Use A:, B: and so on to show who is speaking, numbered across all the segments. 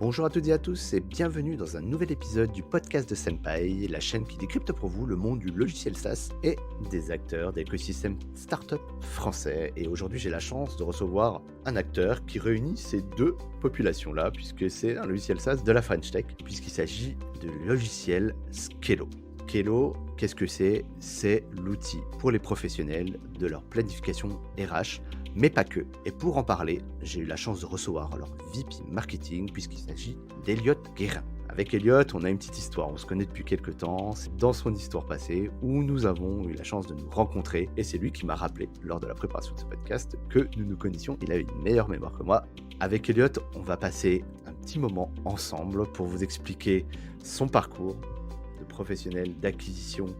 A: Bonjour à toutes et à tous et bienvenue dans un nouvel épisode du podcast de Senpai, la chaîne qui décrypte pour vous le monde du logiciel SaaS et des acteurs d'écosystème startup français. Et aujourd'hui, j'ai la chance de recevoir un acteur qui réunit ces deux populations-là, puisque c'est un logiciel SaaS de la French Tech, puisqu'il s'agit de logiciel Skello. Skello, qu'est-ce que c'est? C'est l'outil pour les professionnels de leur planification RH, mais pas que. Et pour en parler, j'ai eu la chance de recevoir leur VP Marketing, puisqu'il s'agit d'Eliott Guérin. Avec Eliott, on a une petite histoire, on se connaît depuis quelques temps, c'est dans son histoire passée où nous avons eu la chance de nous rencontrer et c'est lui qui m'a rappelé lors de la préparation de ce podcast que nous nous connaissions, il avait une meilleure mémoire que moi. Avec Eliott, on va passer un petit moment ensemble pour vous expliquer son parcours de professionnel d'acquisition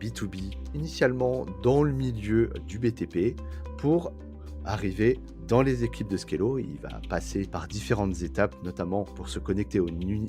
A: B2B, initialement dans le milieu du BTP, pour arriver dans les équipes de Skello. Il va passer par différentes étapes, notamment pour se connecter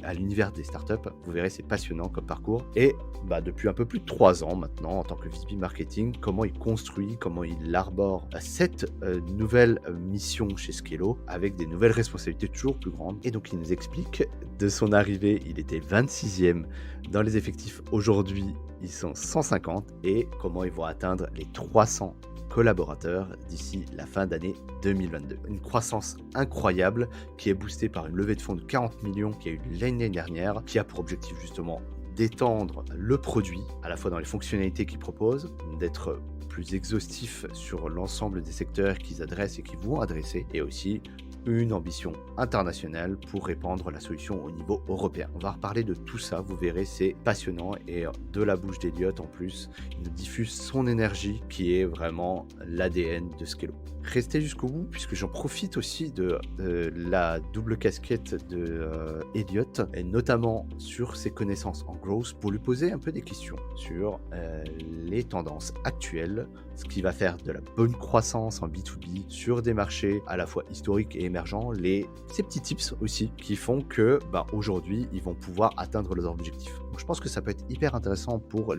A: à l'univers des startups. Vous verrez, c'est passionnant comme parcours. Et depuis un peu plus de 3 ans maintenant, en tant que VP Marketing, comment il construit, comment il arbore cette nouvelle mission chez Skello, avec des nouvelles responsabilités toujours plus grandes. Et donc, il nous explique de son arrivée, il était 26e dans les effectifs. Aujourd'hui, ils sont 150 et comment ils vont atteindre les 300 collaborateurs d'ici la fin d'année 2022. Une croissance incroyable qui est boostée par une levée de fonds de 40 millions qui a eu l'année dernière, qui a pour objectif justement d'étendre le produit, à la fois dans les fonctionnalités qu'ils proposent, d'être plus exhaustif sur l'ensemble des secteurs qu'ils adressent et qu'ils vont adresser, et aussi une ambition internationale pour répandre la solution au niveau européen. On va reparler de tout ça, vous verrez, c'est passionnant et de la bouche d'Eliott en plus, il nous diffuse son énergie qui est vraiment l'ADN de Skello. Restez jusqu'au bout puisque j'en profite aussi de la double casquette de Eliott et notamment sur ses connaissances en growth pour lui poser un peu des questions sur les tendances actuelles, ce qui va faire de la bonne croissance en B2B sur des marchés à la fois historiques et émergents, ces petits tips aussi qui font que aujourd'hui ils vont pouvoir atteindre leurs objectifs. Donc je pense que ça peut être hyper intéressant pour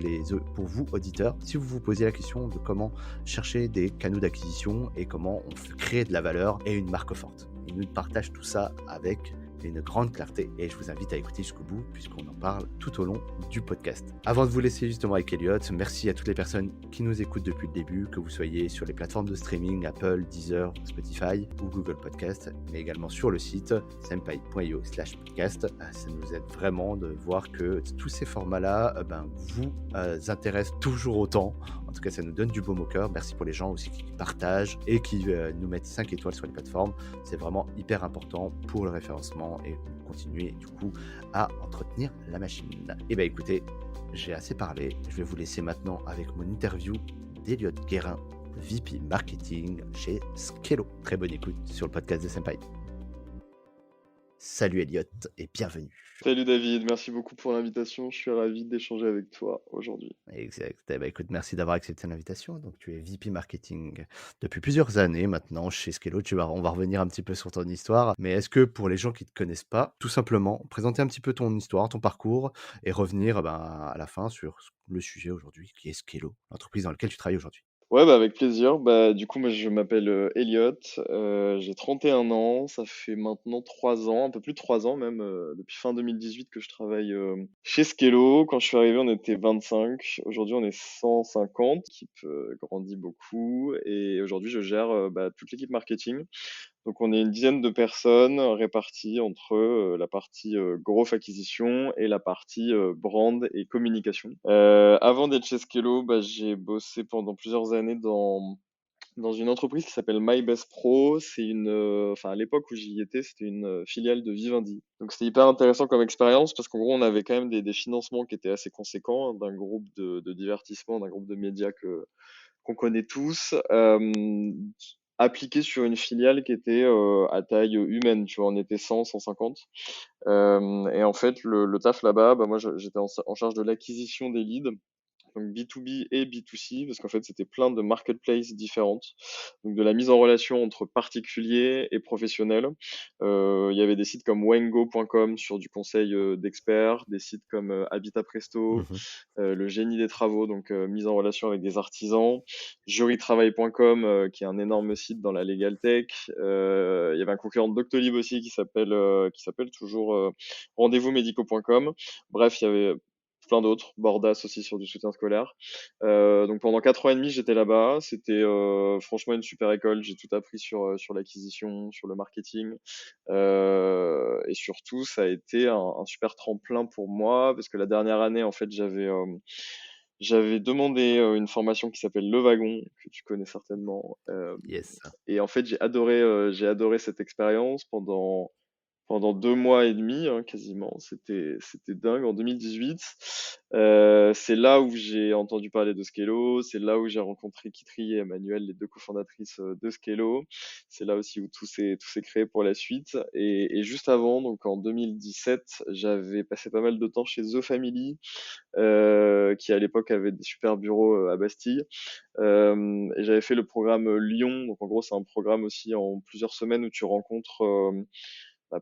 A: vous auditeurs si vous vous posez la question de comment chercher des canaux d'acquisition et comment on fait créer de la valeur et une marque forte. Il nous partage tout ça avec une grande clarté et je vous invite à écouter jusqu'au bout puisqu'on en parle tout au long du podcast. Avant de vous laisser justement avec Eliott, merci à toutes les personnes qui nous écoutent depuis le début, que vous soyez sur les plateformes de streaming Apple, Deezer, Spotify ou Google Podcast, mais également sur le site senpai.io/podcast. Ça nous aide vraiment de voir que tous ces formats-là vous intéressent toujours autant. En tout cas, ça nous donne du baume au cœur. Merci pour les gens aussi qui partagent et qui nous mettent 5 étoiles sur les plateformes. C'est vraiment hyper important pour le référencement et continuer du coup à entretenir la machine. Et écoutez, j'ai assez parlé. Je vais vous laisser maintenant avec mon interview d'Eliott Guérin, VP Marketing chez Skello. Très bonne écoute sur le podcast de Senpai. Salut Eliott et bienvenue.
B: Salut David, merci beaucoup pour l'invitation. Je suis ravi d'échanger avec toi aujourd'hui.
A: Exact. Écoute, merci d'avoir accepté l'invitation. Donc, tu es VP Marketing depuis plusieurs années maintenant chez Skello. On va revenir un petit peu sur ton histoire. Mais est-ce que pour les gens qui ne te connaissent pas, tout simplement, présenter un petit peu ton histoire, ton parcours et revenir à la fin sur le sujet aujourd'hui qui est Skello, l'entreprise dans laquelle tu travailles aujourd'hui.
B: Ouais, avec plaisir. Du coup, moi, je m'appelle Elliot, j'ai 31 ans. Ça fait maintenant 3 ans, un peu plus de 3 ans même, depuis fin 2018 que je travaille chez Skello. Quand je suis arrivé, on était 25. Aujourd'hui, on est 150. L'équipe grandit beaucoup. Et aujourd'hui, je gère toute l'équipe marketing. Donc on est une dizaine de personnes réparties entre la partie growth acquisition et la partie brand et communication. Avant d'être chez Skello, j'ai bossé pendant plusieurs années dans une entreprise qui s'appelle MyBest Pro. C'est à l'époque où j'y étais, c'était une filiale de Vivendi. Donc c'était hyper intéressant comme expérience parce qu'en gros, on avait quand même des financements qui étaient assez conséquents, hein, d'un groupe de divertissement, d'un groupe de médias qu'on connaît tous, appliqué sur une filiale qui était à taille humaine, tu vois, on était 100, 150. Et en fait, le taf là-bas, moi j'étais en charge de l'acquisition des leads donc B2B et B2C, parce qu'en fait, c'était plein de marketplaces différentes. Donc de la mise en relation entre particuliers et professionnels. Il y avait des sites comme Wengo.com sur du conseil d'experts, des sites comme Habitat Presto,
A: Mhm.
B: le génie des travaux, donc mise en relation avec des artisans, jurytravail.com, qui est un énorme site dans la legal tech. Il y avait un concurrent de Doctolib aussi qui s'appelle toujours rendez-vous-médicaux.com. Bref, il y avait plein d'autres, Bordas aussi sur du soutien scolaire. Donc pendant 4 ans et demi, j'étais là-bas. C'était franchement une super école. J'ai tout appris sur l'acquisition, sur le marketing. Et surtout, ça a été un super tremplin pour moi parce que la dernière année, en fait, j'avais demandé une formation qui s'appelle Le Wagon, que tu connais certainement.
A: Yes.
B: Et en fait, j'ai adoré cette expérience pendant 2 mois et demi, hein, quasiment. C'était dingue. En 2018, c'est là où j'ai entendu parler de Skello. C'est là où j'ai rencontré Kitri et Emmanuel, les deux cofondatrices de Skello. C'est là aussi où tout s'est créé pour la suite. Et juste avant, donc en 2017, j'avais passé pas mal de temps chez The Family, qui à l'époque avait des super bureaux à Bastille. Et j'avais fait le programme Lyon. Donc en gros, c'est un programme aussi en plusieurs semaines où tu rencontres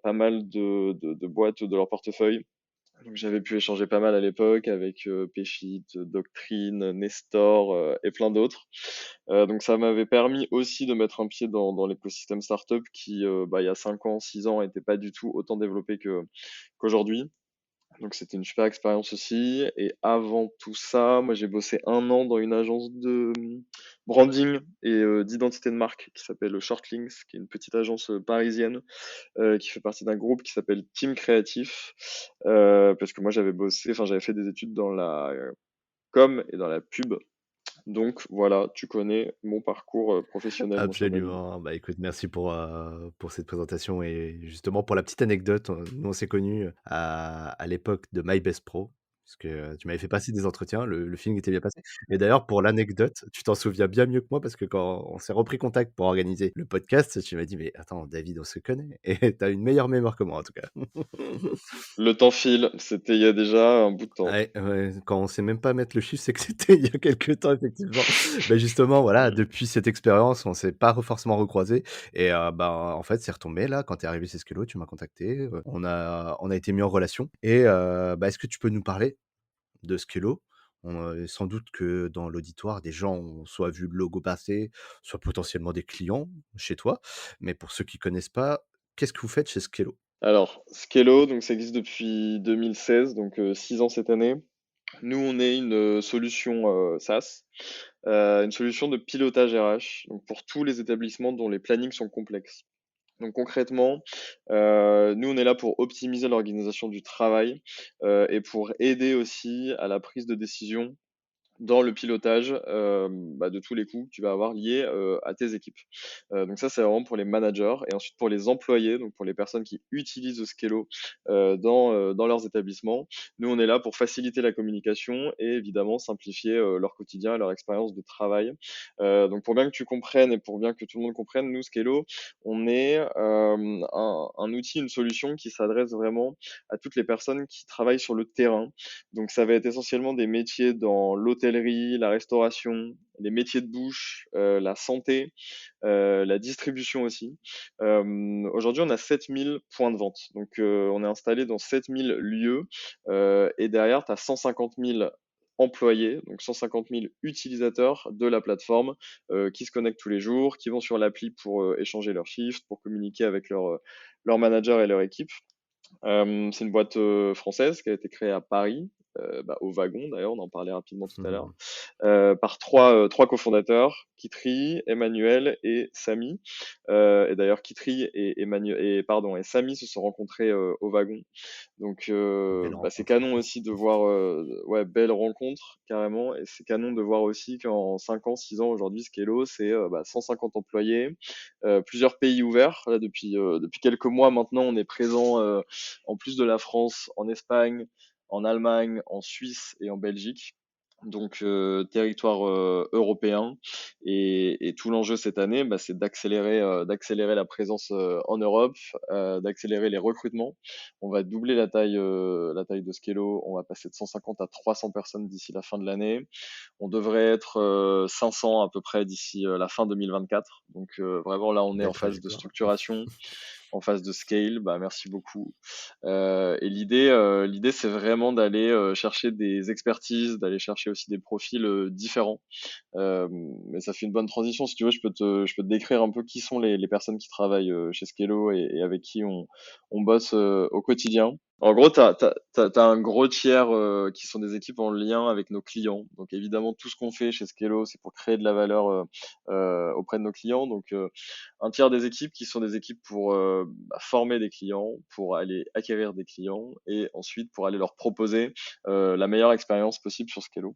B: pas mal de boîtes de leur portefeuille. Donc j'avais pu échanger pas mal à l'époque avec Payfit, Doctrine, Nestor et plein d'autres. Donc ça m'avait permis aussi de mettre un pied dans l'écosystème startup qui, il y a 5 ans, 6 ans, était pas du tout autant développé qu'aujourd'hui. Donc c'était une super expérience aussi. Et avant tout ça, moi j'ai bossé 1 an dans une agence de branding et d'identité de marque qui s'appelle Shortlinks, qui est une petite agence parisienne qui fait partie d'un groupe qui s'appelle Team Créatif, parce que moi j'avais fait des études dans la com et dans la pub. Donc voilà, tu connais mon parcours professionnel, mon cher David.
A: Absolument. Bah, écoute, merci pour cette présentation et justement pour la petite anecdote, nous on s'est connus à l'époque de My Best Pro, parce que tu m'avais fait passer des entretiens, le feeling était bien passé. Et d'ailleurs, pour l'anecdote, tu t'en souviens bien mieux que moi parce que quand on s'est repris contact pour organiser le podcast, tu m'as dit: «Mais attends, David, on se connaît» et tu as une meilleure mémoire que moi en tout cas.
B: Le temps file, c'était il y a déjà un bout de temps.
A: Ouais, ouais, quand on sait même pas mettre le chiffre, c'est que c'était il y a quelque temps effectivement. Bah, justement, voilà,
B: Mm.
A: depuis cette expérience, on s'est pas forcément recroisés et en fait, c'est retombé là, quand tu es arrivé chez Skello, tu m'as contacté, on a été mis en relation et est-ce que tu peux nous parler de Skello? Sans doute que dans l'auditoire, des gens ont soit vu le logo passer, soit potentiellement des clients chez toi. Mais pour ceux qui connaissent pas, qu'est-ce que vous faites chez Skello?
B: Alors, Skello, donc ça existe depuis 2016, donc 6 ans cette année. Nous, on est une solution SaaS, une solution de pilotage RH, donc pour tous les établissements dont les plannings sont complexes. Donc concrètement, nous, on est là pour optimiser l'organisation du travail et pour aider aussi à la prise de décision dans le pilotage de tous les coûts que tu vas avoir liés à tes équipes. Donc ça, c'est vraiment pour les managers et ensuite pour les employés, donc pour les personnes qui utilisent Skello dans leurs établissements. Nous, on est là pour faciliter la communication et évidemment simplifier leur quotidien et leur expérience de travail. Donc pour bien que tu comprennes et pour bien que tout le monde comprenne, nous, Skello, on est un outil, une solution qui s'adresse vraiment à toutes les personnes qui travaillent sur le terrain. Donc ça va être essentiellement des métiers dans l'hôtellerie, la restauration, les métiers de bouche, la santé, la distribution aussi. Aujourd'hui, on a 7000 points de vente. Donc on est installé dans 7000 lieux et derrière, tu as 150 000 employés, donc 150 000 utilisateurs de la plateforme qui se connectent tous les jours, qui vont sur l'appli pour échanger leurs chiffres, pour communiquer avec leur manager et leur équipe. C'est une boîte française qui a été créée à Paris, au Wagon d'ailleurs, on en parlait rapidement tout à l'heure, par trois cofondateurs, Kitri, Emmanuel et Samy. Et d'ailleurs, Kitri et Samy se sont rencontrés au Wagon. Donc,
A: Belle
B: c'est
A: rencontre.
B: canon aussi de voir, ouais, belle rencontre carrément. Et c'est canon de voir aussi qu'en 5 ans, 6 ans aujourd'hui, Skello, c'est 150 employés, plusieurs pays ouverts. Là, depuis quelques mois maintenant, on est présent en plus de la France, en Espagne, en Allemagne, en Suisse et en Belgique. donc territoire européen. Et tout l'enjeu cette année, bah, c'est d'accélérer la présence en Europe, d'accélérer les recrutements. On va doubler la taille de Skello, on va passer de 150 à 300 personnes d'ici la fin de l'année. On devrait être 500 à peu près d'ici la fin 2024. Donc vraiment là, on est en
A: Belle
B: phase de
A: trajectoire.
B: structuration, en phase de scale. Bah, merci beaucoup. Et l'idée, c'est vraiment d'aller chercher des expertises, d'aller chercher aussi des profils différents. Mais ça fait une bonne transition. Si tu veux, je peux te décrire un peu qui sont les personnes qui travaillent chez Skello et avec qui on bosse au quotidien. En gros, t'as un gros tiers qui sont des équipes en lien avec nos clients. Donc évidemment, tout ce qu'on fait chez Skello, c'est pour créer de la valeur auprès de nos clients. Donc un tiers des équipes qui sont des équipes pour former des clients, pour aller acquérir des clients et ensuite pour aller leur proposer la meilleure expérience possible sur Skello.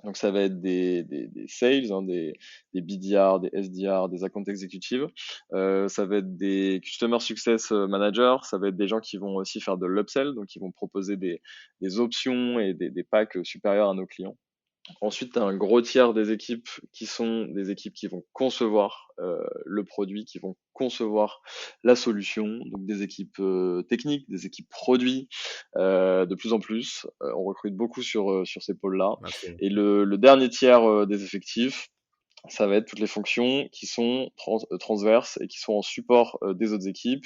B: Donc ça va être des sales, hein, des BDR, des SDR, des account executives. Ça va être des customer success managers. Ça va être des gens qui vont aussi faire de l'upsell, donc qui vont proposer des options et des packs supérieurs à nos clients. Ensuite, tu as un gros tiers des équipes qui sont des équipes qui vont concevoir le produit, qui vont concevoir la solution, donc des équipes techniques, des équipes produits, de plus en plus. On recrute beaucoup sur ces pôles-là.
A: Ah,
B: Et le dernier tiers des effectifs, ça va être toutes les fonctions qui sont transverses et qui sont en support des autres équipes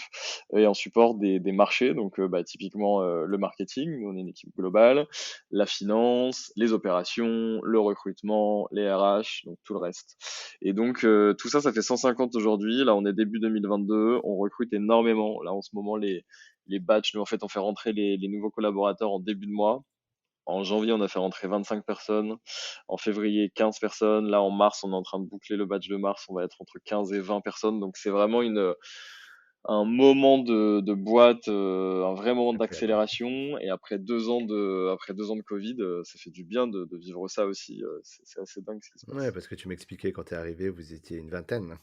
B: et en support des marchés. Donc, bah, typiquement, le marketing, nous, on est une équipe globale, la finance, les opérations, le recrutement, les RH, donc tout le reste. Et donc, tout ça, ça fait 150 aujourd'hui. Là, on est début 2022. On recrute énormément. Là, en ce moment, les batchs, nous, en fait, on fait rentrer les nouveaux collaborateurs en début de mois. En janvier, on a fait rentrer 25 personnes. En février, 15 personnes. Là, en mars, on est en train de boucler le batch de mars. On va être entre 15 et 20 personnes. Donc, c'est vraiment un moment de boîte, un vrai moment
A: c'est clair.
B: d'accélération. Et après 2 ans de Covid, ça fait du bien de vivre ça aussi. C'est assez dingue ce qui se
A: Ouais,
B: passe.
A: parce que tu m'expliquais quand tu es arrivé, vous étiez une vingtaine,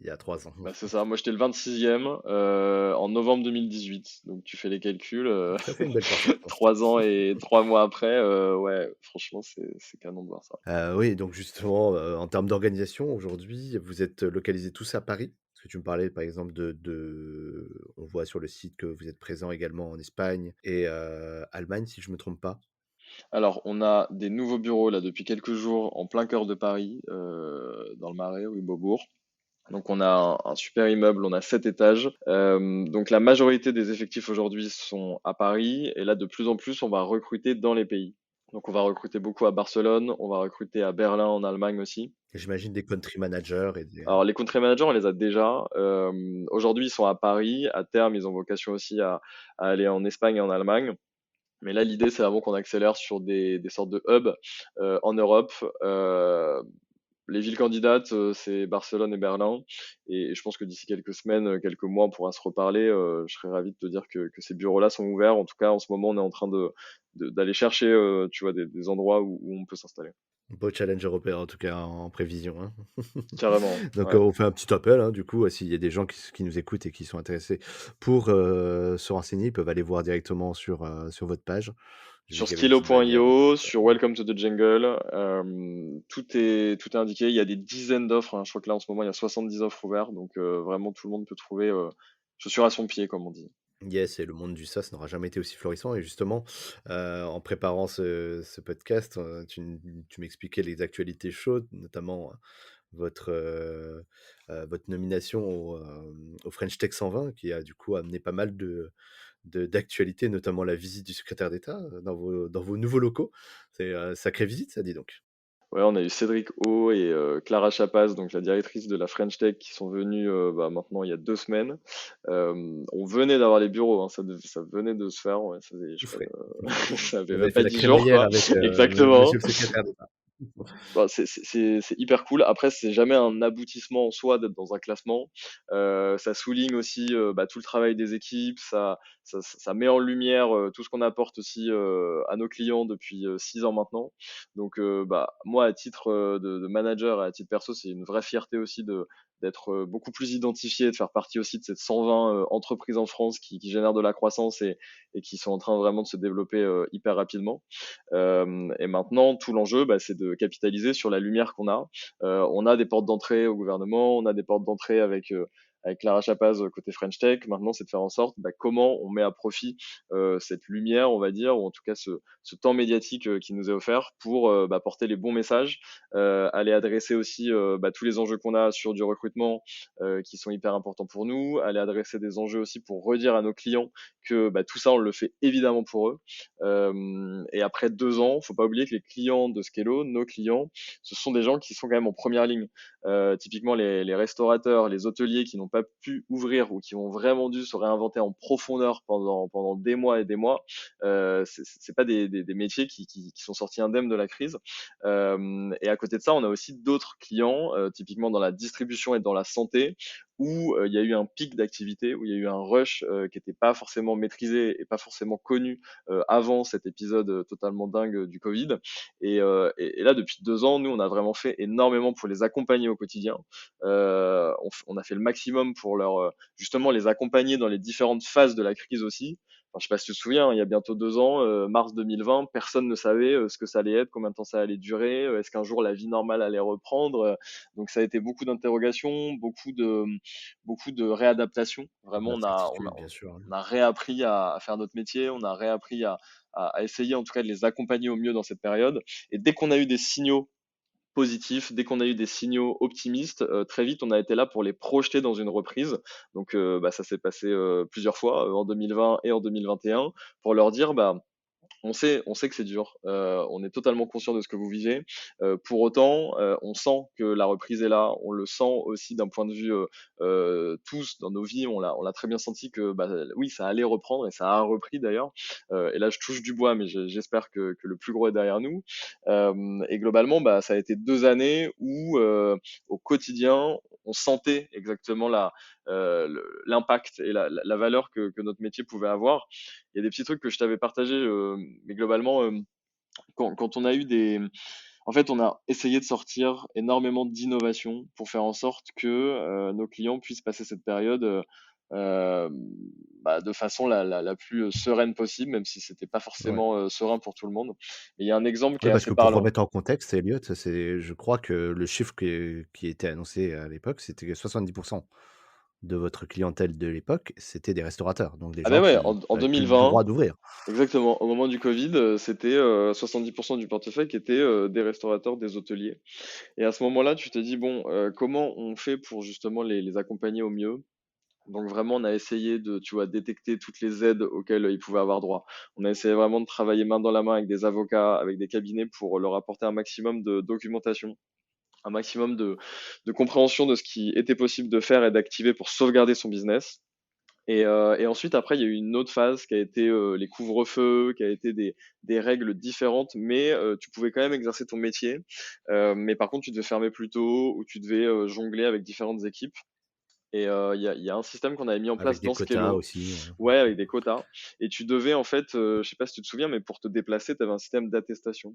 A: il y a 3 ans.
B: Bah, c'est ça. Moi, j'étais le 26e en novembre 2018. Donc, tu fais les calculs.
A: Ça fait une belle croissance, hein.
B: 3 ans et 3 mois après, ouais, franchement, c'est canon de voir ça.
A: Oui, donc justement, en termes d'organisation, aujourd'hui, vous êtes localisés tous à Paris? Parce que tu me parlais, par exemple, on voit sur le site que vous êtes présents également en Espagne et Allemagne, si je me trompe pas?
B: Alors, on a des nouveaux bureaux là depuis quelques jours en plein cœur de Paris, dans le Marais, rue Beaubourg. Donc, on a un super immeuble, on a 7 étages. Donc, la majorité des effectifs aujourd'hui sont à Paris. Et là, de plus en plus, on va recruter dans les pays. Donc, on va recruter beaucoup à Barcelone, on va recruter à Berlin en Allemagne aussi.
A: Et j'imagine des country managers et des
B: Alors, les country managers, on les a déjà. Aujourd'hui, ils sont à Paris. À terme, ils ont vocation aussi à aller en Espagne et en Allemagne. Mais là, l'idée, c'est vraiment qu'on accélère sur des sortes de hubs en Europe. Les villes candidates, c'est Barcelone et Berlin. Et je pense que d'ici quelques semaines, quelques mois, on pourra se reparler. Je serais ravi de te dire que ces bureaux-là sont ouverts. En tout cas, en ce moment, on est en train d'aller chercher, tu vois, des endroits où on peut s'installer.
A: beau challenge européen, en tout cas en prévision, hein.
B: Carrément,
A: Donc,
B: ouais.
A: on fait un petit appel, hein, du coup, s'il y a des gens qui nous écoutent et qui sont intéressés pour, se renseigner, ils peuvent aller voir directement sur votre page. J'ai vu
B: Sur
A: qu'il y avait une petite bannière
B: skillo.io,
A: donc,
B: sur Welcome to the Jungle, tout est indiqué. Il y a des dizaines d'offres, hein. Je crois que là, en ce moment, il y a 70 offres ouvertes. Donc, vraiment, tout le monde peut trouver chaussure à son pied, comme on dit.
A: yes, et le monde du SaaS n'aura jamais été aussi florissant et justement, en préparant ce podcast, tu m'expliquais les actualités chaudes, notamment, votre nomination au French Tech 120 qui a du coup amené pas mal d'actualités, notamment la visite du secrétaire d'État, dans vos nouveaux locaux. C'est, sacrée visite ça, dis donc.
B: Ouais, on a eu Cédric O et Clara Chapaz, donc la directrice de la French Tech, qui sont venus bah, maintenant il y a 2 semaines. On venait d'avoir les bureaux, hein, ça venait de se faire. Ouais, ça faisait, je
A: Tout
B: sais
A: frais.
B: pas, ça
A: Vous
B: avait
A: avez
B: même
A: fait
B: pas
A: la
B: 10 jours,
A: crémaillère
B: quoi.
A: avec,
B: Exactement.
A: monsieur le secrétaire d'État.
B: Bah, c'est hyper cool. Après, c'est jamais un aboutissement en soi d'être dans un classement. Ça souligne aussi bah, tout le travail des équipes. Ça met en lumière tout ce qu'on apporte aussi à nos clients depuis 6 ans maintenant. Donc, bah, moi, à titre de manager et à titre perso, c'est une vraie fierté aussi d'être beaucoup plus identifié, de faire partie aussi de cette 120 entreprises en France qui génèrent de la croissance et qui sont en train vraiment de se développer hyper rapidement. Et maintenant, tout l'enjeu, bah, c'est de capitaliser sur la lumière qu'on a. On a des portes d'entrée au gouvernement, on a des portes d'entrée avec Clara Chapaz côté French Tech. Maintenant, c'est de faire en sorte bah, comment on met à profit cette lumière, on va dire, ou en tout cas ce temps médiatique qui nous est offert pour bah, porter les bons messages, aller adresser aussi bah, tous les enjeux qu'on a sur du recrutement qui sont hyper importants pour nous, aller adresser des enjeux aussi pour redire à nos clients que bah, tout ça, on le fait évidemment pour eux. Et après 2 ans, faut pas oublier que les clients de Skello, nos clients, ce sont des gens qui sont quand même en première ligne. Typiquement, les restaurateurs, les hôteliers qui n'ont pas pu ouvrir ou qui ont vraiment dû se réinventer en profondeur pendant des mois et des mois, c'est pas des métiers qui sont sortis indemnes de la crise. Et à côté de ça, on a aussi d'autres clients, typiquement dans la distribution et dans la santé, où il y a eu un pic d'activité, où il y a eu un rush qui n'était pas forcément maîtrisé et pas forcément connu avant cet épisode totalement dingue du Covid. Et là, depuis 2 ans, nous, on a vraiment fait énormément pour les accompagner au quotidien. On a fait le maximum pour justement les accompagner dans les différentes phases de la crise aussi. Enfin, je sais pas si tu te souviens, il y a bientôt 2 ans, mars 2020, personne ne savait ce que ça allait être, combien de temps ça allait durer, est-ce qu'un jour la vie normale allait reprendre. Donc ça a été beaucoup d'interrogations, beaucoup de réadaptation. Vraiment,
A: D'incertitude, bien sûr.
B: on a réappris à faire notre métier, on a réappris à essayer en tout cas de les accompagner au mieux dans cette période. Et dès qu'on a eu des signaux positifs, dès qu'on a eu des signaux optimistes, très vite on a été là pour les projeter dans une reprise. Donc bah, ça s'est passé plusieurs fois en 2020 et en 2021 pour leur dire bah on sait que c'est dur. On est totalement conscient de ce que vous vivez. Pour autant, on sent que la reprise est là. On le sent aussi d'un point de vue tous dans nos vies. On l'a très bien senti que bah, oui, ça allait reprendre et ça a repris d'ailleurs. Et là, je touche du bois, mais j'espère que le plus gros est derrière nous. Et globalement, bah, ça a été 2 années où au quotidien, on sentait exactement l'impact et la valeur que notre métier pouvait avoir. Il y a des petits trucs que je t'avais partagés, mais globalement, quand on a eu en fait, on a essayé de sortir énormément d'innovations pour faire en sorte que nos clients puissent passer cette période euh, bah, de façon la plus sereine possible, même si c'était pas
A: Ouais.
B: forcément serein pour tout le monde. Et il y a un exemple qui
A: Ouais,
B: est
A: parce
B: assez
A: que pour
B: parlant.
A: remettre en contexte, Elliot, je crois que le chiffre qui était annoncé à l'époque, c'était que 70 de votre clientèle de l'époque, c'était des restaurateurs, donc des
B: Ah ben
A: gens
B: ouais,
A: qui
B: en
A: avaient plus le
B: 2020,
A: droit d'ouvrir.
B: exactement, au moment du Covid, c'était 70% du portefeuille qui était des restaurateurs, des hôteliers. Et à ce moment-là, tu te dis, bon, comment on fait pour justement les accompagner au mieux? Donc vraiment, on a essayé de, tu vois, détecter toutes les aides auxquelles ils pouvaient avoir droit. On a essayé vraiment de travailler main dans la main avec des avocats, avec des cabinets pour leur apporter un maximum de documentation, un maximum de compréhension de ce qui était possible de faire et d'activer pour sauvegarder son business. Et ensuite, après, il y a eu une autre phase qui a été les couvre-feux, qui a été des règles différentes, mais tu pouvais quand même exercer ton métier. Mais par contre, tu devais fermer plus tôt ou tu devais jongler avec différentes équipes. Et il y a un système qu'on avait mis en
A: Avec
B: place
A: des
B: dans
A: quotas
B: Skello,
A: aussi,
B: ouais, avec des quotas. Et tu devais en fait, je sais pas si tu te souviens, mais pour te déplacer, tu avais un système d'attestation.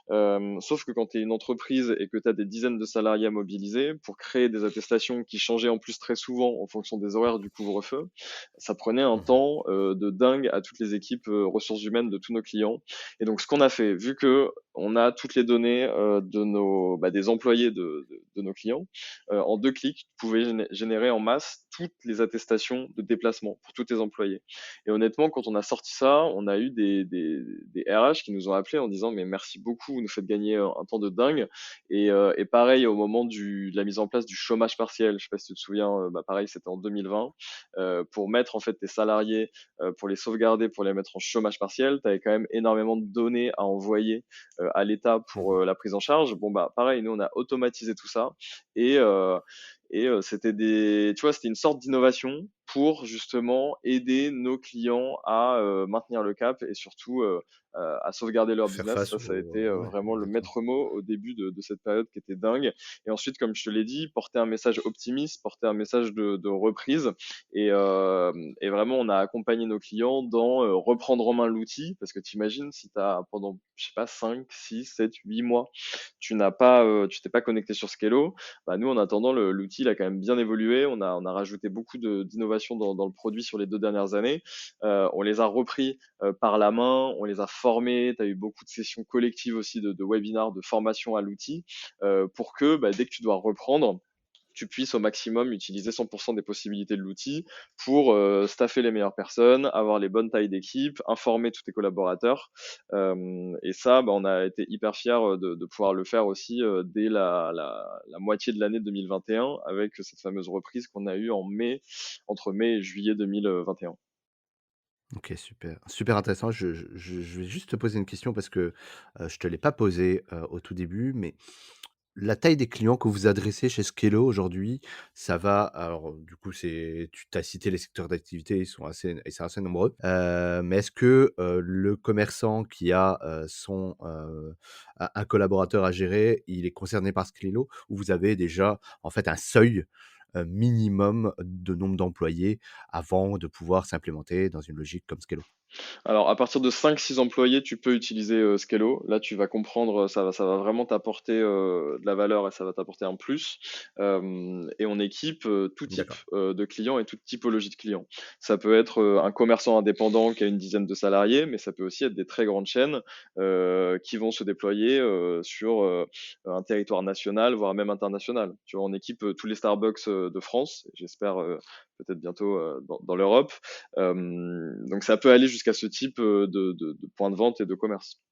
B: Sauf que quand tu es une entreprise et que tu as des dizaines de salariés à mobiliser, pour créer des attestations qui changeaient en plus très souvent en fonction des horaires du couvre-feu, ça prenait un
A: mmh.
B: temps de dingue à toutes les équipes ressources humaines de tous nos clients. Et donc ce qu'on a fait, vu que on a toutes les données des employés de nos clients, en 2 clics, tu pouvais générer en masse toutes les attestations de déplacement pour tous tes employés. Et honnêtement, quand on a sorti ça, on a eu des RH qui nous ont appelés en disant mais merci beaucoup, vous nous faites gagner un temps de dingue. Et pareil au moment de la mise en place du chômage partiel, je sais pas si tu te souviens, bah pareil c'était en 2020, pour mettre en fait tes salariés, pour les sauvegarder, pour les mettre en chômage partiel, tu avais quand même énormément de données à envoyer à l'État pour
A: Mmh.
B: la prise en charge. Bon bah pareil, nous on a automatisé tout ça et c'était c'était une sorte d'innovation pour justement aider nos clients à maintenir le cap et surtout à sauvegarder leur
A: Faire
B: business.
A: face
B: Ça a été
A: ouais,
B: vraiment le
A: exactement.
B: maître mot au début de cette période qui était dingue. Et ensuite, comme je te l'ai dit, porter un message optimiste, porter un message de reprise. Et vraiment, on a accompagné nos clients dans reprendre en main l'outil. Parce que tu imagines, si tu as pendant, je sais pas, 5, 6, 7, 8 mois, tu t'es pas connecté sur Skello, bah, nous, en attendant, l'outil il a quand même bien évolué. On a rajouté beaucoup d'innovations dans le produit sur les 2 dernières années. On les a repris par la main, on les a formés. Tu as eu beaucoup de sessions collectives aussi de webinars, de formation à l'outil pour que bah, dès que tu dois reprendre, tu puisses au maximum utiliser 100% des possibilités de l'outil pour staffer les meilleures personnes, avoir les bonnes tailles d'équipe, informer tous tes collaborateurs. Et ça, bah, on a été hyper fiers de pouvoir le faire aussi dès la moitié de l'année 2021 avec cette fameuse reprise qu'on a eue entre mai et juillet 2021.
A: OK, super. Super intéressant. Je vais juste te poser une question parce que, je te l'ai pas posée, au tout début, mais la taille des clients que vous adressez chez Skello aujourd'hui, ça va alors, du coup, tu as cité les secteurs d'activité, ils sont assez nombreux. Mais est-ce que, le commerçant qui a, un collaborateur à gérer, il est concerné par Skello? Ou vous avez déjà, en fait, un seuil, minimum de nombre d'employés avant de pouvoir s'implémenter dans une logique comme Skello?
B: Alors, à partir de 5, 6 employés, tu peux utiliser Skello. Là, tu vas comprendre, ça va vraiment t'apporter de la valeur et ça va t'apporter un plus. Et on équipe tout type
A: D'accord.
B: de clients et toute typologie de clients. Ça peut être un commerçant indépendant qui a une dizaine de salariés, mais ça peut aussi être des très grandes chaînes qui vont se déployer sur un territoire national, voire même international. Tu vois, on équipe tous les Starbucks de France, j'espère peut-être bientôt dans l'Europe. Donc ça peut aller jusqu'à ce type de points de vente et de commerce.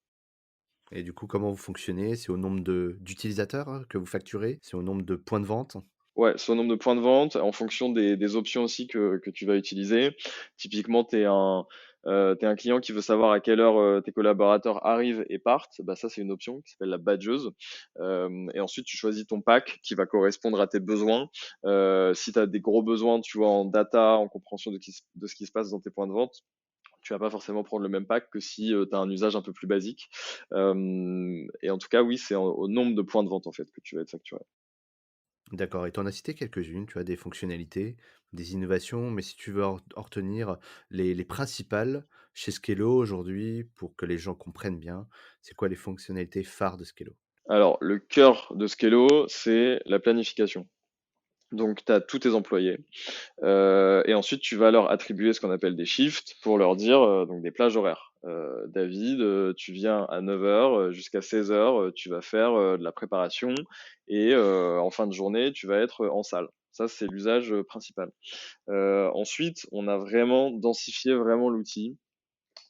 A: Et du coup, comment vous fonctionnez? C'est au nombre d'utilisateurs que vous facturez? C'est au nombre de points de vente?
B: Ouais, c'est au nombre de points de vente, en fonction des options aussi que tu vas utiliser. Typiquement, t'es un client qui veut savoir à quelle heure tes collaborateurs arrivent et partent. Bah, ça, c'est une option qui s'appelle la badgeuse. Et ensuite, tu choisis ton pack qui va correspondre à tes besoins. Si tu as des gros besoins, tu vois, en data, en compréhension de ce qui se passe dans tes points de vente, tu vas pas forcément prendre le même pack que si tu as un usage un peu plus basique. Et en tout cas, oui, c'est au nombre de points de vente en fait que tu vas être facturé.
A: D'accord, et tu en as cité quelques-unes, tu as des fonctionnalités, des innovations, mais si tu veux en retenir les principales chez Skello aujourd'hui pour que les gens comprennent bien, c'est quoi les fonctionnalités phares de Skello?
B: Alors, le cœur de Skello, c'est la planification. Donc, tu as tous tes employés. Et ensuite, tu vas leur attribuer ce qu'on appelle des shifts pour leur dire donc des plages horaires. David, tu viens à 9 heures jusqu'à 16 heures, tu vas faire de la préparation et en fin de journée, tu vas être en salle. Ça, c'est l'usage principal. Ensuite, on a vraiment densifié vraiment l'outil.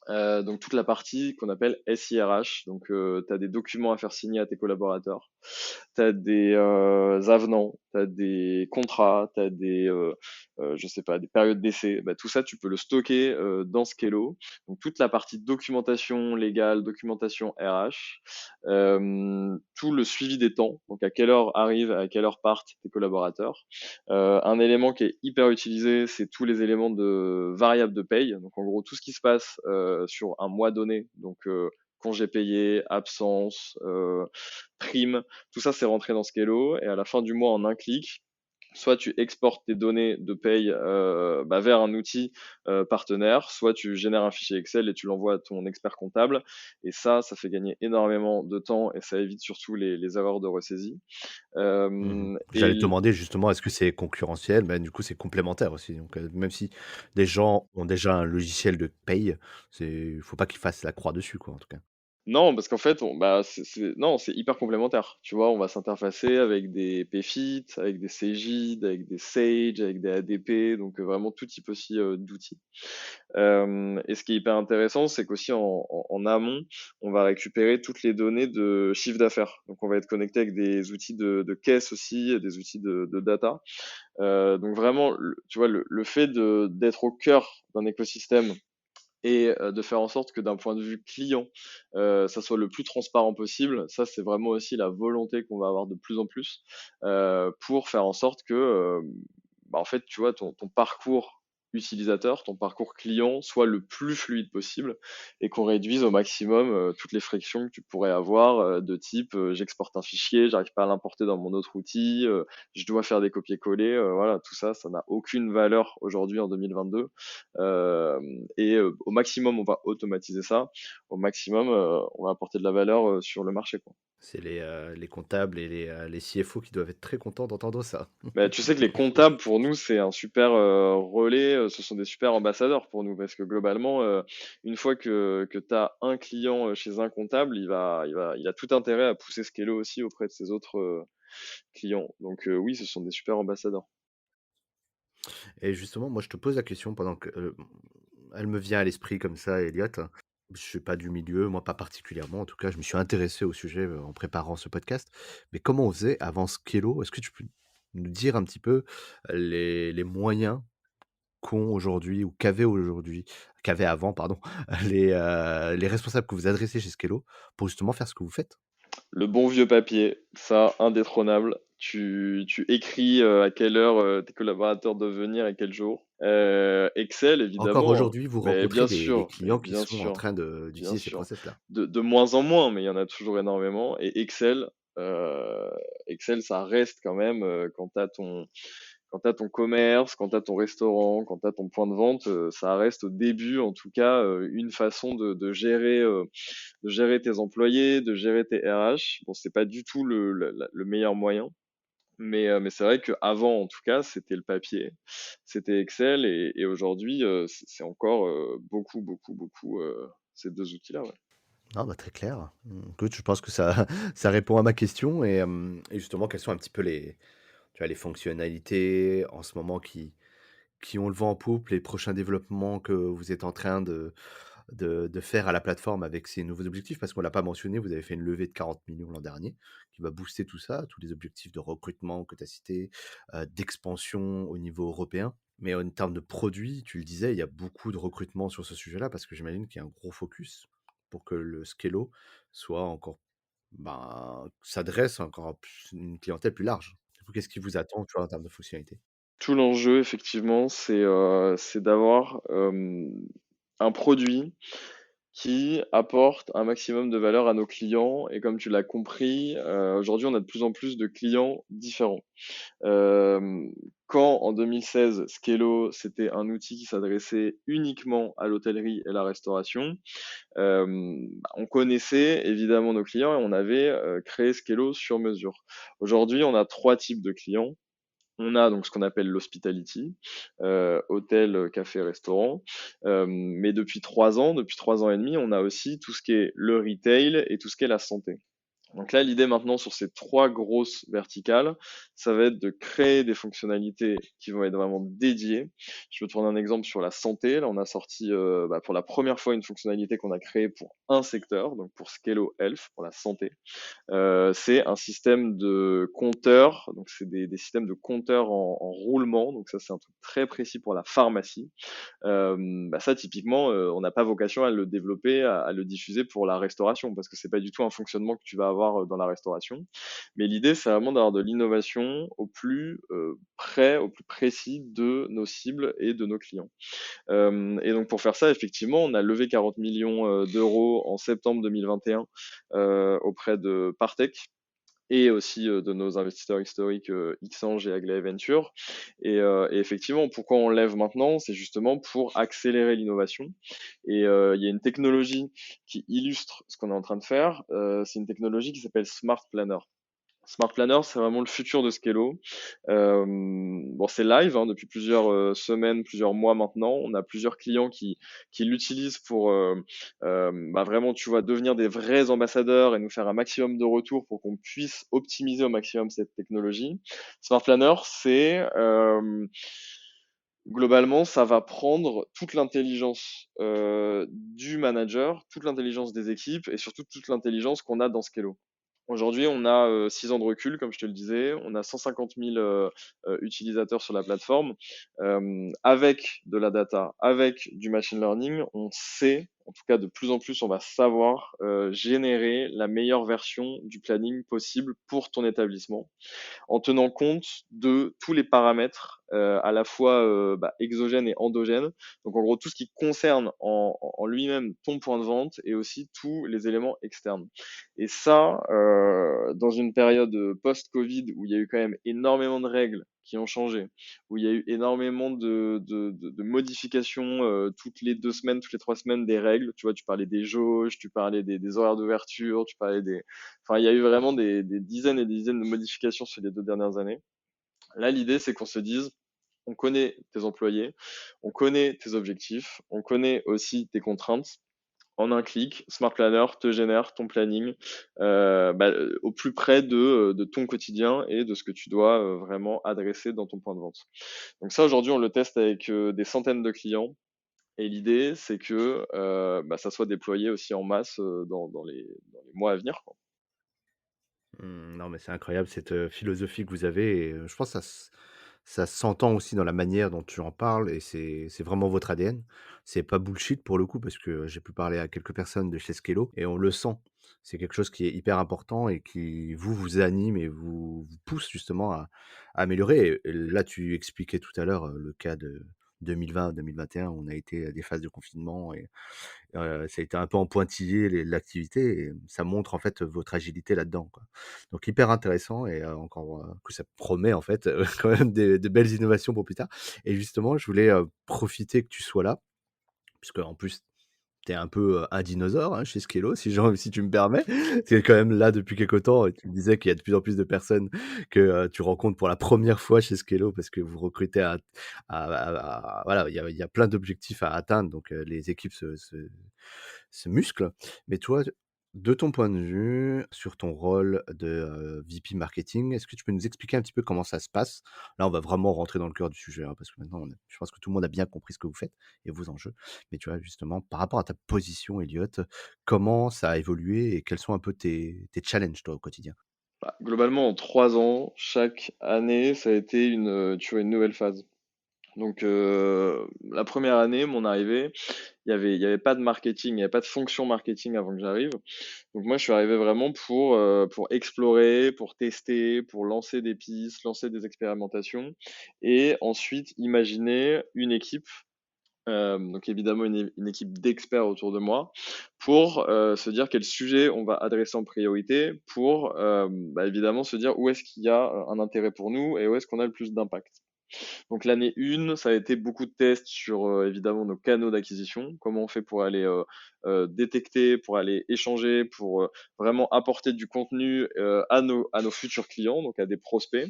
B: Donc toute la partie qu'on appelle SIRH. Donc tu as des documents à faire signer à tes collaborateurs, tu as des avenants, tu as des contrats, tu as je sais pas, des périodes d'essai. Bah, tout ça, tu peux le stocker dans Skello. Donc toute la partie documentation légale, documentation RH, tout le suivi des temps, donc à quelle heure arrivent, à quelle heure partent tes collaborateurs. Un élément qui est hyper utilisé, c'est tous les éléments de variables de paye. Donc en gros, tout ce qui se passe sur un mois donné, donc congés payés, absence, prime, tout ça c'est rentré dans Skello et à la fin du mois en un clic, soit tu exportes tes données de paye bah, vers un outil partenaire, soit tu génères un fichier Excel et tu l'envoies à ton expert comptable. Et ça fait gagner énormément de temps et ça évite surtout les erreurs de ressaisie.
A: Mmh.
B: Et
A: J'allais te demander justement, est-ce que c'est concurrentiel? Ben, du coup, c'est complémentaire aussi, donc même si des gens ont déjà un logiciel de paye, il faut pas qu'ils fassent la croix dessus, quoi, en tout cas.
B: Non, parce qu'en fait, bah, non, c'est hyper complémentaire. Tu vois, on va s'interfacer avec des PFIT, avec des CGID, avec des Sage, avec des ADP, donc vraiment tout type aussi d'outils. Et ce qui est hyper intéressant, c'est qu'aussi en amont, on va récupérer toutes les données de chiffre d'affaires. Donc, on va être connecté avec des outils de caisse aussi, des outils de data. Donc, vraiment, tu vois, le fait d'être au cœur d'un écosystème et de faire en sorte que d'un point de vue client, ça soit le plus transparent possible. Ça, c'est vraiment aussi la volonté qu'on va avoir de plus en plus pour faire en sorte que, bah, en fait, tu vois, ton parcours utilisateur, ton parcours client soit le plus fluide possible et qu'on réduise au maximum toutes les frictions que tu pourrais avoir de type j'exporte un fichier, j'arrive pas à l'importer dans mon autre outil, je dois faire des copier-coller, voilà, tout ça, ça n'a aucune valeur aujourd'hui en 2022. Au maximum, on va automatiser ça, au maximum, on va apporter de la valeur sur le marché, quoi.
A: C'est les comptables et les CFO qui doivent être très contents d'entendre ça.
B: Bah, tu sais que les comptables, pour nous, c'est un super relais, ce sont des super ambassadeurs pour nous, parce que globalement, une fois que tu as un client chez un comptable, il a tout intérêt à pousser Skello aussi auprès de ses autres clients. Donc oui, ce sont des super ambassadeurs.
A: Et justement, moi, je te pose la question pendant que, elle me vient à l'esprit comme ça, Elliot. Je suis pas du milieu, moi pas particulièrement. En tout cas, je me suis intéressé au sujet, en préparant ce podcast. Mais comment on faisait avant Skello? Est-ce que tu peux nous dire un petit peu les moyens qu'ont aujourd'hui ou qu'avaient avant, pardon, les responsables que vous adressez chez Skello pour justement faire ce que vous faites?
B: Le bon vieux papier, ça, indétrônable. Tu écris à quelle heure tes collaborateurs doivent venir et quel jour. Excel,
A: Encore
B: évidemment,
A: aujourd'hui, vous
B: mais
A: rencontrez
B: bien
A: des
B: sûr, mais
A: clients qui
B: bien
A: sont en
B: sûr,
A: train
B: bien
A: d'utiliser ces
B: sûr.
A: process-là?
B: De moins en moins, mais il y en a toujours énormément. Et Excel, Excel, ça reste quand même quand tu as ton commerce, quand tu as ton restaurant, quand tu as ton point de vente, ça reste au début, en tout cas, une façon de gérer tes employés, de gérer tes RH. Bon, c'est pas du tout le meilleur moyen, mais c'est vrai qu'avant, en tout cas, c'était le papier, c'était Excel, et aujourd'hui, c'est encore beaucoup, beaucoup, beaucoup ces deux outils-là, ouais.
A: Non, bah, très clair. Écoute, je pense que ça ça répond à ma question et justement, quelles sont un petit peu les fonctionnalités en ce moment qui ont le vent en poupe, les prochains développements que vous êtes en train de faire à la plateforme avec ces nouveaux objectifs? Parce qu'on l'a pas mentionné, vous avez fait une levée de 40 millions l'an dernier qui va booster tout ça, tous les objectifs de recrutement que tu as cités, d'expansion au niveau européen. Mais en termes de produits, tu le disais, il y a beaucoup de recrutement sur ce sujet-là parce que j'imagine qu'il y a un gros focus pour que le Skello soit encore, ben, s'adresse encore à une clientèle plus large. Du coup, qu'est-ce qui vous attend, tu vois, en termes de fonctionnalités?
B: Tout l'enjeu, effectivement, c'est d'avoir un produit qui apporte un maximum de valeur à nos clients. Et comme tu l'as compris, aujourd'hui, on a de plus en plus de clients différents. Euh, Quand en 2016, Skello, c'était un outil qui s'adressait uniquement à l'hôtellerie et la restauration, on connaissait évidemment nos clients et on avait créé Skello sur mesure. Aujourd'hui, on a trois types de clients. On a donc ce qu'on appelle l'hospitality, hôtel, café, restaurant. Mais depuis 3 ans et demi, on a aussi tout ce qui est le retail et tout ce qui est la santé. Donc là, l'idée maintenant sur ces trois grosses verticales, ça va être de créer des fonctionnalités qui vont être vraiment dédiées. Je peux te prendre un exemple sur la santé. Là, on a sorti pour la première fois une fonctionnalité qu'on a créée pour un secteur, donc pour Skello Health, pour la santé. C'est un système de compteurs, donc c'est des systèmes de compteurs en roulement, donc ça c'est un truc très précis pour la pharmacie. Ça typiquement, on n'a pas vocation à le développer, à le diffuser pour la restauration, parce que c'est pas du tout un fonctionnement que tu vas avoir dans la restauration. Mais l'idée, c'est vraiment d'avoir de l'innovation au plus près, au plus précis de nos cibles et de nos clients. Et donc pour faire ça, effectivement, on a levé 40 millions d'euros en septembre 2021 auprès de Partech et aussi de nos investisseurs historiques Xange et Aglaé Venture. Et effectivement, pourquoi on lève maintenant? C'est justement pour accélérer l'innovation. Et il y a une technologie qui illustre ce qu'on est en train de faire. C'est une technologie qui s'appelle Smart Planner. Smart Planner, c'est vraiment le futur de Skello. Bon, c'est live depuis plusieurs semaines, plusieurs mois maintenant. On a plusieurs clients qui l'utilisent pour vraiment, tu vois, devenir des vrais ambassadeurs et nous faire un maximum de retours pour qu'on puisse optimiser au maximum cette technologie. Smart Planner, c'est globalement, ça va prendre toute l'intelligence du manager, toute l'intelligence des équipes et surtout toute l'intelligence qu'on a dans Skello. Aujourd'hui, on a 6 ans de recul, comme je te le disais. On a 150 000 utilisateurs sur la plateforme. Avec de la data, avec du machine learning, on sait en tout cas de plus en plus, on va savoir générer la meilleure version du planning possible pour ton établissement en tenant compte de tous les paramètres, à la fois, exogènes et endogènes. Donc en gros, tout ce qui concerne en lui-même ton point de vente et aussi tous les éléments externes. Et ça, dans une période, post-covid où il y a eu quand même énormément de règles qui ont changé, où il y a eu énormément de modifications, toutes les 2 semaines, toutes les 3 semaines des règles. Tu vois, tu parlais des jauges, tu parlais des horaires d'ouverture, tu parlais des enfin, il y a eu vraiment des dizaines et des dizaines de modifications sur les 2 dernières années. Là, l'idée, c'est qu'on se dise, on connaît tes employés, on connaît tes objectifs, on connaît aussi tes contraintes. En un clic, Smart Planner te génère ton planning au plus près de ton quotidien et de ce que tu dois vraiment adresser dans ton point de vente. Donc ça, aujourd'hui, on le teste avec des centaines de clients. Et l'idée, c'est que ça soit déployé aussi en masse dans les mois à venir, quoi.
A: Non, mais c'est incroyable cette, philosophie que vous avez et je pense que ça s'entend aussi dans la manière dont tu en parles et c'est vraiment votre ADN. C'est pas bullshit pour le coup parce que j'ai pu parler à quelques personnes de chez Skello et on le sent. C'est quelque chose qui est hyper important et qui vous anime et vous pousse justement à améliorer et là, tu expliquais tout à l'heure, le cas de 2020-2021 où on a été à des phases de confinement et ça a été un peu en pointillé l'activité et ça montre en fait votre agilité là-dedans, quoi. Donc hyper intéressant et encore, que ça promet en fait, quand même des de belles innovations pour plus tard et justement je voulais, profiter que tu sois là, puisque en plus tu es un peu, un dinosaure, hein, chez Skello si tu me permets. Tu es quand même là depuis quelque temps et tu me disais qu'il y a de plus en plus de personnes que, tu rencontres pour la première fois chez Skello parce que vous recrutez voilà, il y a plein d'objectifs à atteindre donc les équipes se musclent. Mais toi, de ton point de vue, sur ton rôle de, VP marketing, est-ce que tu peux nous expliquer un petit peu comment ça se passe? Là, on va vraiment rentrer dans le cœur du sujet, hein, parce que maintenant je pense que tout le monde a bien compris ce que vous faites et vos enjeux. Mais tu vois, justement, par rapport à ta position, Elliot, comment ça a évolué et quels sont un peu tes challenges, toi, au quotidien?
B: Bah, globalement, en 3 ans, chaque année, ça a été tu vois, une nouvelle phase. Donc, la première année, mon arrivée, il y avait pas de marketing, il n'y avait pas de fonction marketing avant que j'arrive. Donc moi, je suis arrivé vraiment pour explorer, pour tester, pour lancer des pistes, lancer des expérimentations et ensuite imaginer une équipe, donc évidemment une équipe d'experts autour de moi pour, se dire quel sujet on va adresser en priorité pour, évidemment se dire où est-ce qu'il y a, un intérêt pour nous et où est-ce qu'on a le plus d'impact. Donc l'année 1, ça a été beaucoup de tests sur, évidemment nos canaux d'acquisition. Comment on fait pour aller, détecter, pour aller échanger, pour, vraiment apporter du contenu, à nos futurs clients, donc à des prospects.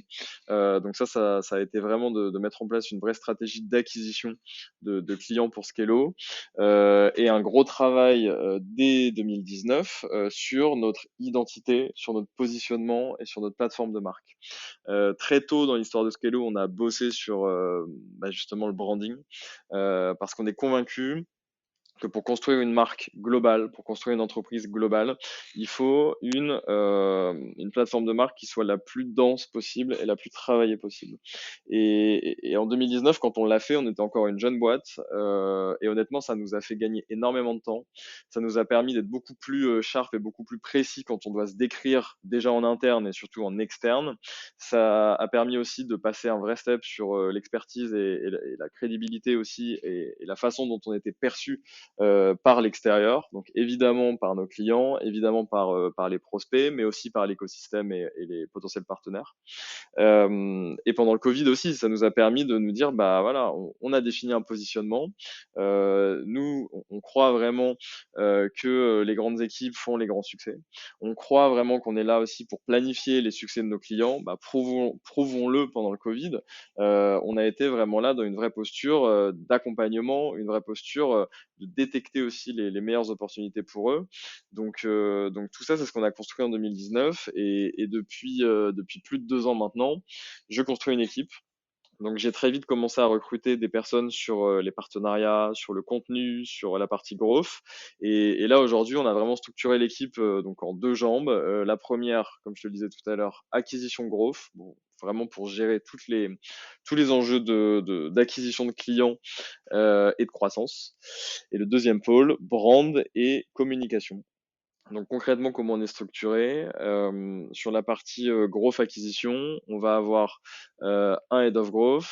B: Donc ça a été vraiment de mettre en place une vraie stratégie d'acquisition de clients pour Skello, et un gros travail, dès 2019, sur notre identité, sur notre positionnement et sur notre plateforme de marque. Très tôt dans l'histoire de Skello, on a bossé sur justement le branding parce qu'on est convaincu que pour construire une marque globale, pour construire une entreprise globale, il faut une plateforme de marque qui soit la plus dense possible et la plus travaillée possible. Et en 2019, quand on l'a fait, on était encore une jeune boîte et honnêtement, ça nous a fait gagner énormément de temps. Ça nous a permis d'être beaucoup plus sharp et beaucoup plus précis quand on doit se décrire déjà en interne et surtout en externe. Ça a permis aussi de passer un vrai step sur l'expertise et la crédibilité aussi et la façon dont on était perçu par l'extérieur, donc évidemment par nos clients, évidemment par les prospects, mais aussi par l'écosystème et les potentiels partenaires. Et pendant le Covid aussi, ça nous a permis de nous dire, bah voilà, on a défini un positionnement. Nous, on croit vraiment que les grandes équipes font les grands succès. On croit vraiment qu'on est là aussi pour planifier les succès de nos clients. Bah, prouvons-le pendant le Covid. On a été vraiment là dans une vraie posture d'accompagnement, une vraie posture de détecter aussi les meilleures opportunités pour eux. Donc tout ça, c'est ce qu'on a construit en 2019 et depuis plus de 2 ans maintenant, je construis une équipe. Donc j'ai très vite commencé à recruter des personnes sur les partenariats, sur le contenu, sur la partie growth. Et là aujourd'hui, on a vraiment structuré l'équipe donc en 2 jambes. La première, comme je te le disais tout à l'heure, acquisition growth. Bon, vraiment pour gérer tous les enjeux d'acquisition de clients et de croissance. Et le deuxième pôle, brand et communication. Donc concrètement, comment on est structuré? Sur la partie growth acquisition, on va avoir un head of growth,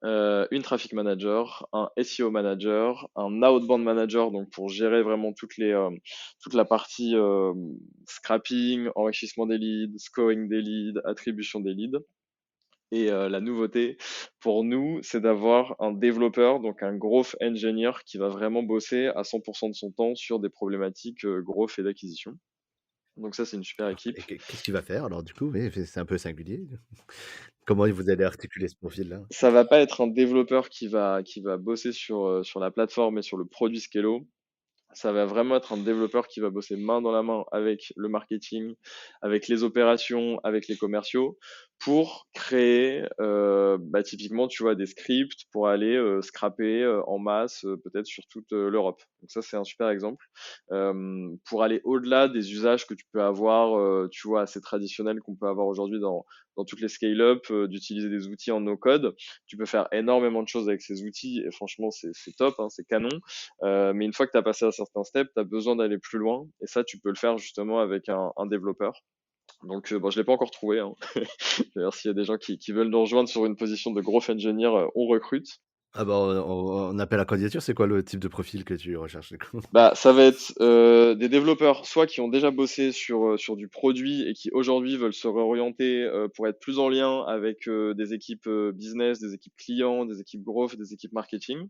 B: une traffic manager, un SEO manager, un outbound manager, donc pour gérer vraiment toute la partie scrapping, enrichissement des leads, scoring des leads, attribution des leads. Et la nouveauté pour nous, c'est d'avoir un développeur, donc un growth engineer qui va vraiment bosser à 100% de son temps sur des problématiques growth et d'acquisition. Donc ça, c'est une super équipe.
A: Et qu'est-ce qu'il va faire alors du coup? Oui, c'est un peu singulier. Comment vous allez articuler ce profil-là?
B: Ça va pas être un développeur qui va bosser sur la plateforme et sur le produit Skello. Ça va vraiment être un développeur qui va bosser main dans la main avec le marketing, avec les opérations, avec les commerciaux, pour créer typiquement, tu vois, des scripts pour aller scraper en masse, peut-être sur toute l'Europe. Donc ça, c'est un super exemple. Pour aller au-delà des usages que tu peux avoir, tu vois, assez traditionnels qu'on peut avoir aujourd'hui dans toutes les scale-up, d'utiliser des outils en no-code. Tu peux faire énormément de choses avec ces outils et franchement, c'est top, hein, c'est canon. Mais une fois que tu as passé un certain step, tu as besoin d'aller plus loin. Et ça, tu peux le faire justement avec un développeur. Donc, bon, je l'ai pas encore trouvé, hein. D'ailleurs, s'il y a des gens qui veulent nous rejoindre sur une position de growth engineer, on recrute.
A: Ah bah, on appelle la candidature, c'est quoi le type de profil que tu recherches du coup?
B: Bah, ça va être des développeurs, soit qui ont déjà bossé sur du produit et qui aujourd'hui veulent se réorienter pour être plus en lien avec des équipes business, des équipes clients, des équipes growth, des équipes marketing.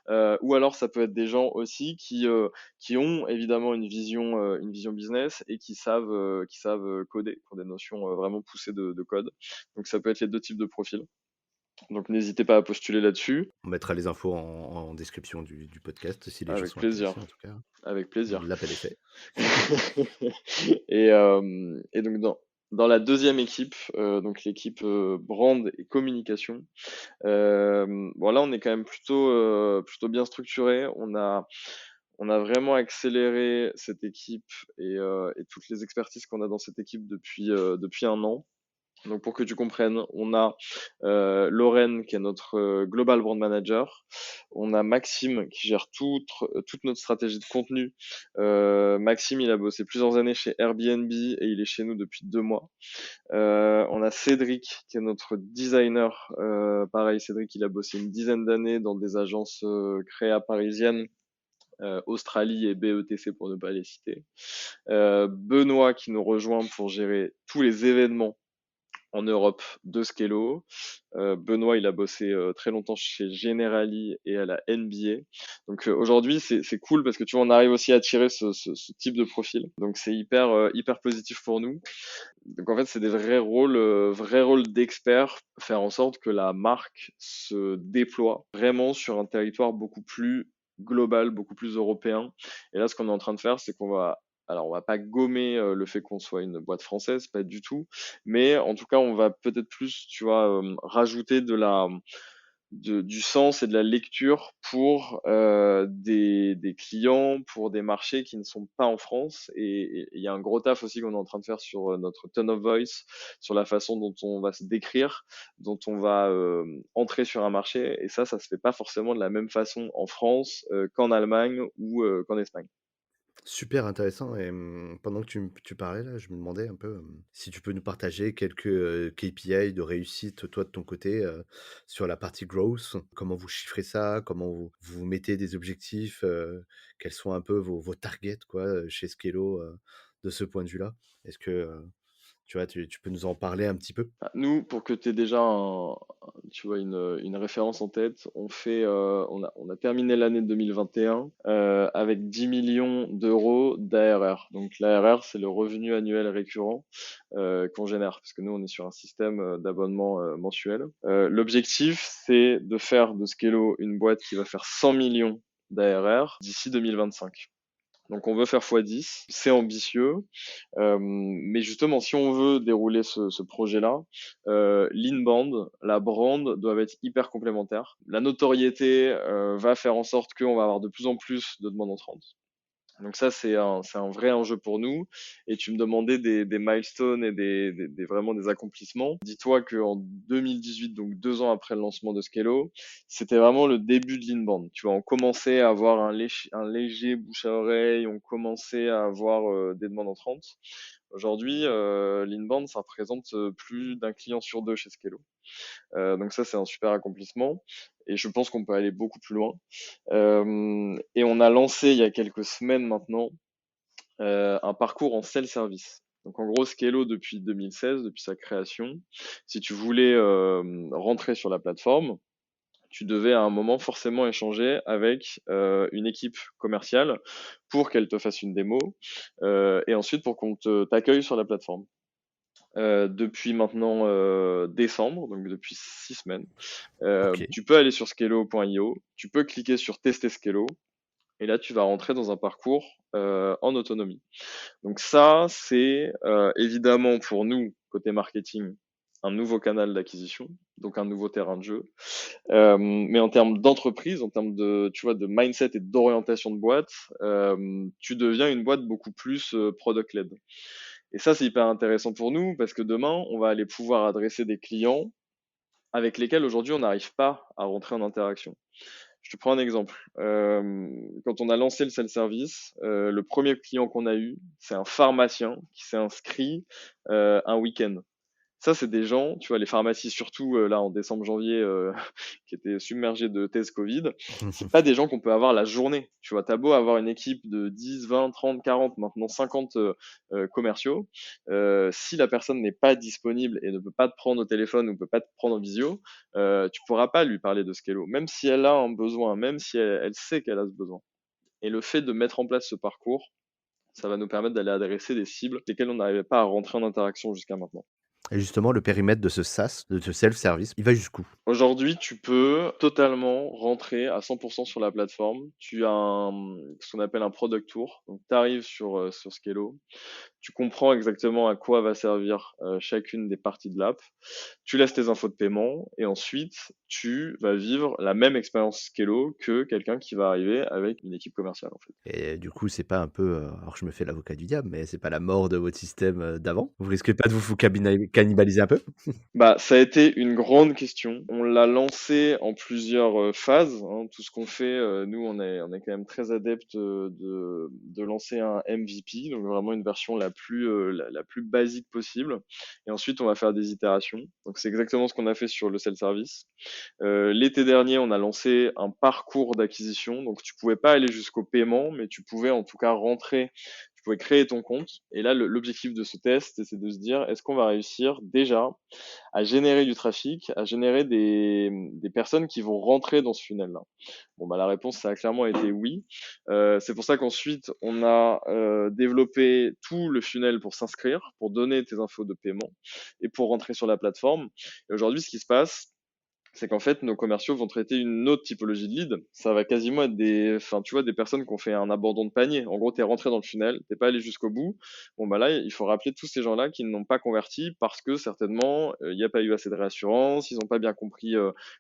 B: Ou alors ça peut être des gens aussi qui ont évidemment une vision business et qui savent coder, qui ont des notions vraiment poussées de code. Donc ça peut être les deux types de profils. Donc n'hésitez pas à postuler là-dessus,
A: On mettra les infos en description du podcast si les gens
B: avec
A: sont
B: plaisir,
A: intéressés en tout cas.
B: avec plaisir.
A: L'appel est fait.
B: Et donc dans la deuxième équipe, donc l'équipe brand et communication, bon là on est quand même plutôt bien structuré. On a vraiment accéléré cette équipe et toutes les expertises qu'on a dans cette équipe depuis un an. Donc pour que tu comprennes, on a Lorraine qui est notre Global Brand Manager. On a Maxime qui gère toute notre stratégie de contenu. Maxime, il a bossé plusieurs années chez Airbnb et il est chez nous depuis 2 mois. On a Cédric qui est notre designer. Pareil, Cédric, il a bossé une dizaine d'années dans des agences créa parisiennes. Australie et BETC pour ne pas les citer. Benoît qui nous rejoint pour gérer tous les événements en Europe de Skello. Benoît, il a bossé très longtemps chez Generali et à la NBA. Donc aujourd'hui, c'est cool parce que tu vois, on arrive aussi à attirer ce type de profil. Donc c'est hyper positif pour nous. Donc en fait, c'est des vrais rôles d'experts, faire en sorte que la marque se déploie vraiment sur un territoire beaucoup plus global, beaucoup plus européen. Et là, ce qu'on est en train de faire, c'est alors on va pas gommer le fait qu'on soit une boîte française, pas du tout, mais en tout cas, on va peut-être plus, tu vois, rajouter du sens et de la lecture pour des clients, pour des marchés qui ne sont pas en France. Et il y a un gros taf aussi qu'on est en train de faire sur notre tone of voice, sur la façon dont on va se décrire, dont on va entrer sur un marché. Et ça se fait pas forcément de la même façon en France qu'en Allemagne ou qu'en Espagne.
A: Super intéressant et pendant que tu parlais là, je me demandais un peu, si tu peux nous partager quelques, KPI de réussite, toi de ton côté, sur la partie growth. Comment vous chiffrez ça? Comment vous mettez des objectifs? Quels sont un peu vos targets quoi, chez Skello, de ce point de vue-là? Est-ce que, tu vois, tu peux nous en parler un petit peu?
B: Ah, nous, pour que tu aies déjà tu vois, une référence en tête, on a terminé l'année 2021 avec 10 millions d'euros d'ARR. Donc l'ARR, c'est le revenu annuel récurrent qu'on génère, parce que nous, on est sur un système d'abonnement mensuel. L'objectif, c'est de faire de Skello une boîte qui va faire 100 millions d'ARR d'ici 2025. Donc on veut faire x10, c'est ambitieux, mais justement si on veut dérouler ce projet-là, l'inbound, la brand doivent être hyper complémentaires. La notoriété va faire en sorte qu'on va avoir de plus en plus de demandes entrantes. Donc ça, c'est un vrai enjeu pour nous. Et tu me demandais des milestones et vraiment des accomplissements. Dis-toi qu'en 2018, donc 2 ans après le lancement de Scalo, c'était vraiment le début de l'Inbound. Tu vois, on commençait à avoir un léger bouche à oreille, on commençait à avoir des demandes entrantes. Aujourd'hui, l'Inbound, ça représente plus d'un client sur deux chez Scalo. Donc ça, c'est un super accomplissement. Et je pense qu'on peut aller beaucoup plus loin. Et on a lancé il y a quelques semaines maintenant un parcours en self-service. Donc en gros, Scalo depuis 2016, depuis sa création, si tu voulais rentrer sur la plateforme, tu devais à un moment forcément échanger avec une équipe commerciale pour qu'elle te fasse une démo et ensuite pour qu'on t'accueille sur la plateforme. Depuis maintenant décembre, donc depuis 6 semaines,
A: Ok.
B: tu peux aller sur scalo.io, tu peux cliquer sur tester Scalo et là tu vas rentrer dans un parcours en autonomie. Donc ça, c'est évidemment pour nous, côté marketing, un nouveau canal d'acquisition, donc un nouveau terrain de jeu. Mais en termes d'entreprise, en termes de, tu vois, de mindset et d'orientation de boîte, tu deviens une boîte beaucoup plus product-led. Et ça, c'est hyper intéressant pour nous parce que demain, on va aller pouvoir adresser des clients avec lesquels aujourd'hui on n'arrive pas à rentrer en interaction. Je te prends un exemple. Quand on a lancé le self-service, le premier client qu'on a eu, c'est un pharmacien qui s'est inscrit un week-end. Ça, c'est des gens, tu vois, les pharmacies, surtout là en décembre, janvier, qui étaient submergées de tests Covid, c'est pas des gens qu'on peut avoir la journée. Tu vois, t'as beau avoir une équipe de 10, 20, 30, 40, maintenant 50 commerciaux, si la personne n'est pas disponible et ne peut pas te prendre au téléphone ou peut pas te prendre en visio, tu pourras pas lui parler de Scalo, même si elle a un besoin, même si elle sait qu'elle a ce besoin. Et le fait de mettre en place ce parcours, ça va nous permettre d'aller adresser des cibles lesquelles on n'arrivait pas à rentrer en interaction jusqu'à maintenant.
A: Et justement, le périmètre de ce SaaS, de ce self-service, il va jusqu'où?
B: Aujourd'hui, tu peux totalement rentrer à 100% sur la plateforme. Tu as ce qu'on appelle un product tour. Donc, tu arrives sur Scalo. Tu comprends exactement à quoi va servir chacune des parties de l'app. Tu laisses tes infos de paiement et ensuite, tu vas vivre la même expérience Scalo que quelqu'un qui va arriver avec une équipe commerciale, en fait.
A: Et du coup, c'est pas un peu, alors je me fais l'avocat du diable, mais c'est pas la mort de votre système, d'avant? Vous risquez pas de vous cannibaliser un peu?
B: Bah, ça a été une grande question. On l'a lancé en plusieurs phases, hein. Tout ce qu'on fait, nous, on est quand même très adepte de lancer un MVP, donc vraiment une version la plus basique possible. Et ensuite, on va faire des itérations. Donc, c'est exactement ce qu'on a fait sur le self-service. L'été dernier, on a lancé un parcours d'acquisition. Donc, tu pouvais pas aller jusqu'au paiement, mais tu pouvais en tout cas rentrer, tu pouvais créer ton compte. Et là, l'objectif de ce test, c'est de se dire, est-ce qu'on va réussir déjà à générer du trafic, à générer des personnes qui vont rentrer dans ce funnel-là? Bon, bah, la réponse, ça a clairement été oui. C'est pour ça qu'ensuite, on a développé tout le funnel pour s'inscrire, pour donner tes infos de paiement et pour rentrer sur la plateforme. Et aujourd'hui, ce qui se passe, c'est qu'en fait, nos commerciaux vont traiter une autre typologie de lead. Ça va quasiment être enfin, tu vois, des personnes qui ont fait un abandon de panier. En gros, tu es rentré dans le funnel, t'es pas allé jusqu'au bout. Bon, bah là, il faut rappeler tous ces gens-là qui n'ont pas converti parce que certainement, il n'y a pas eu assez de réassurance, ils n'ont pas bien compris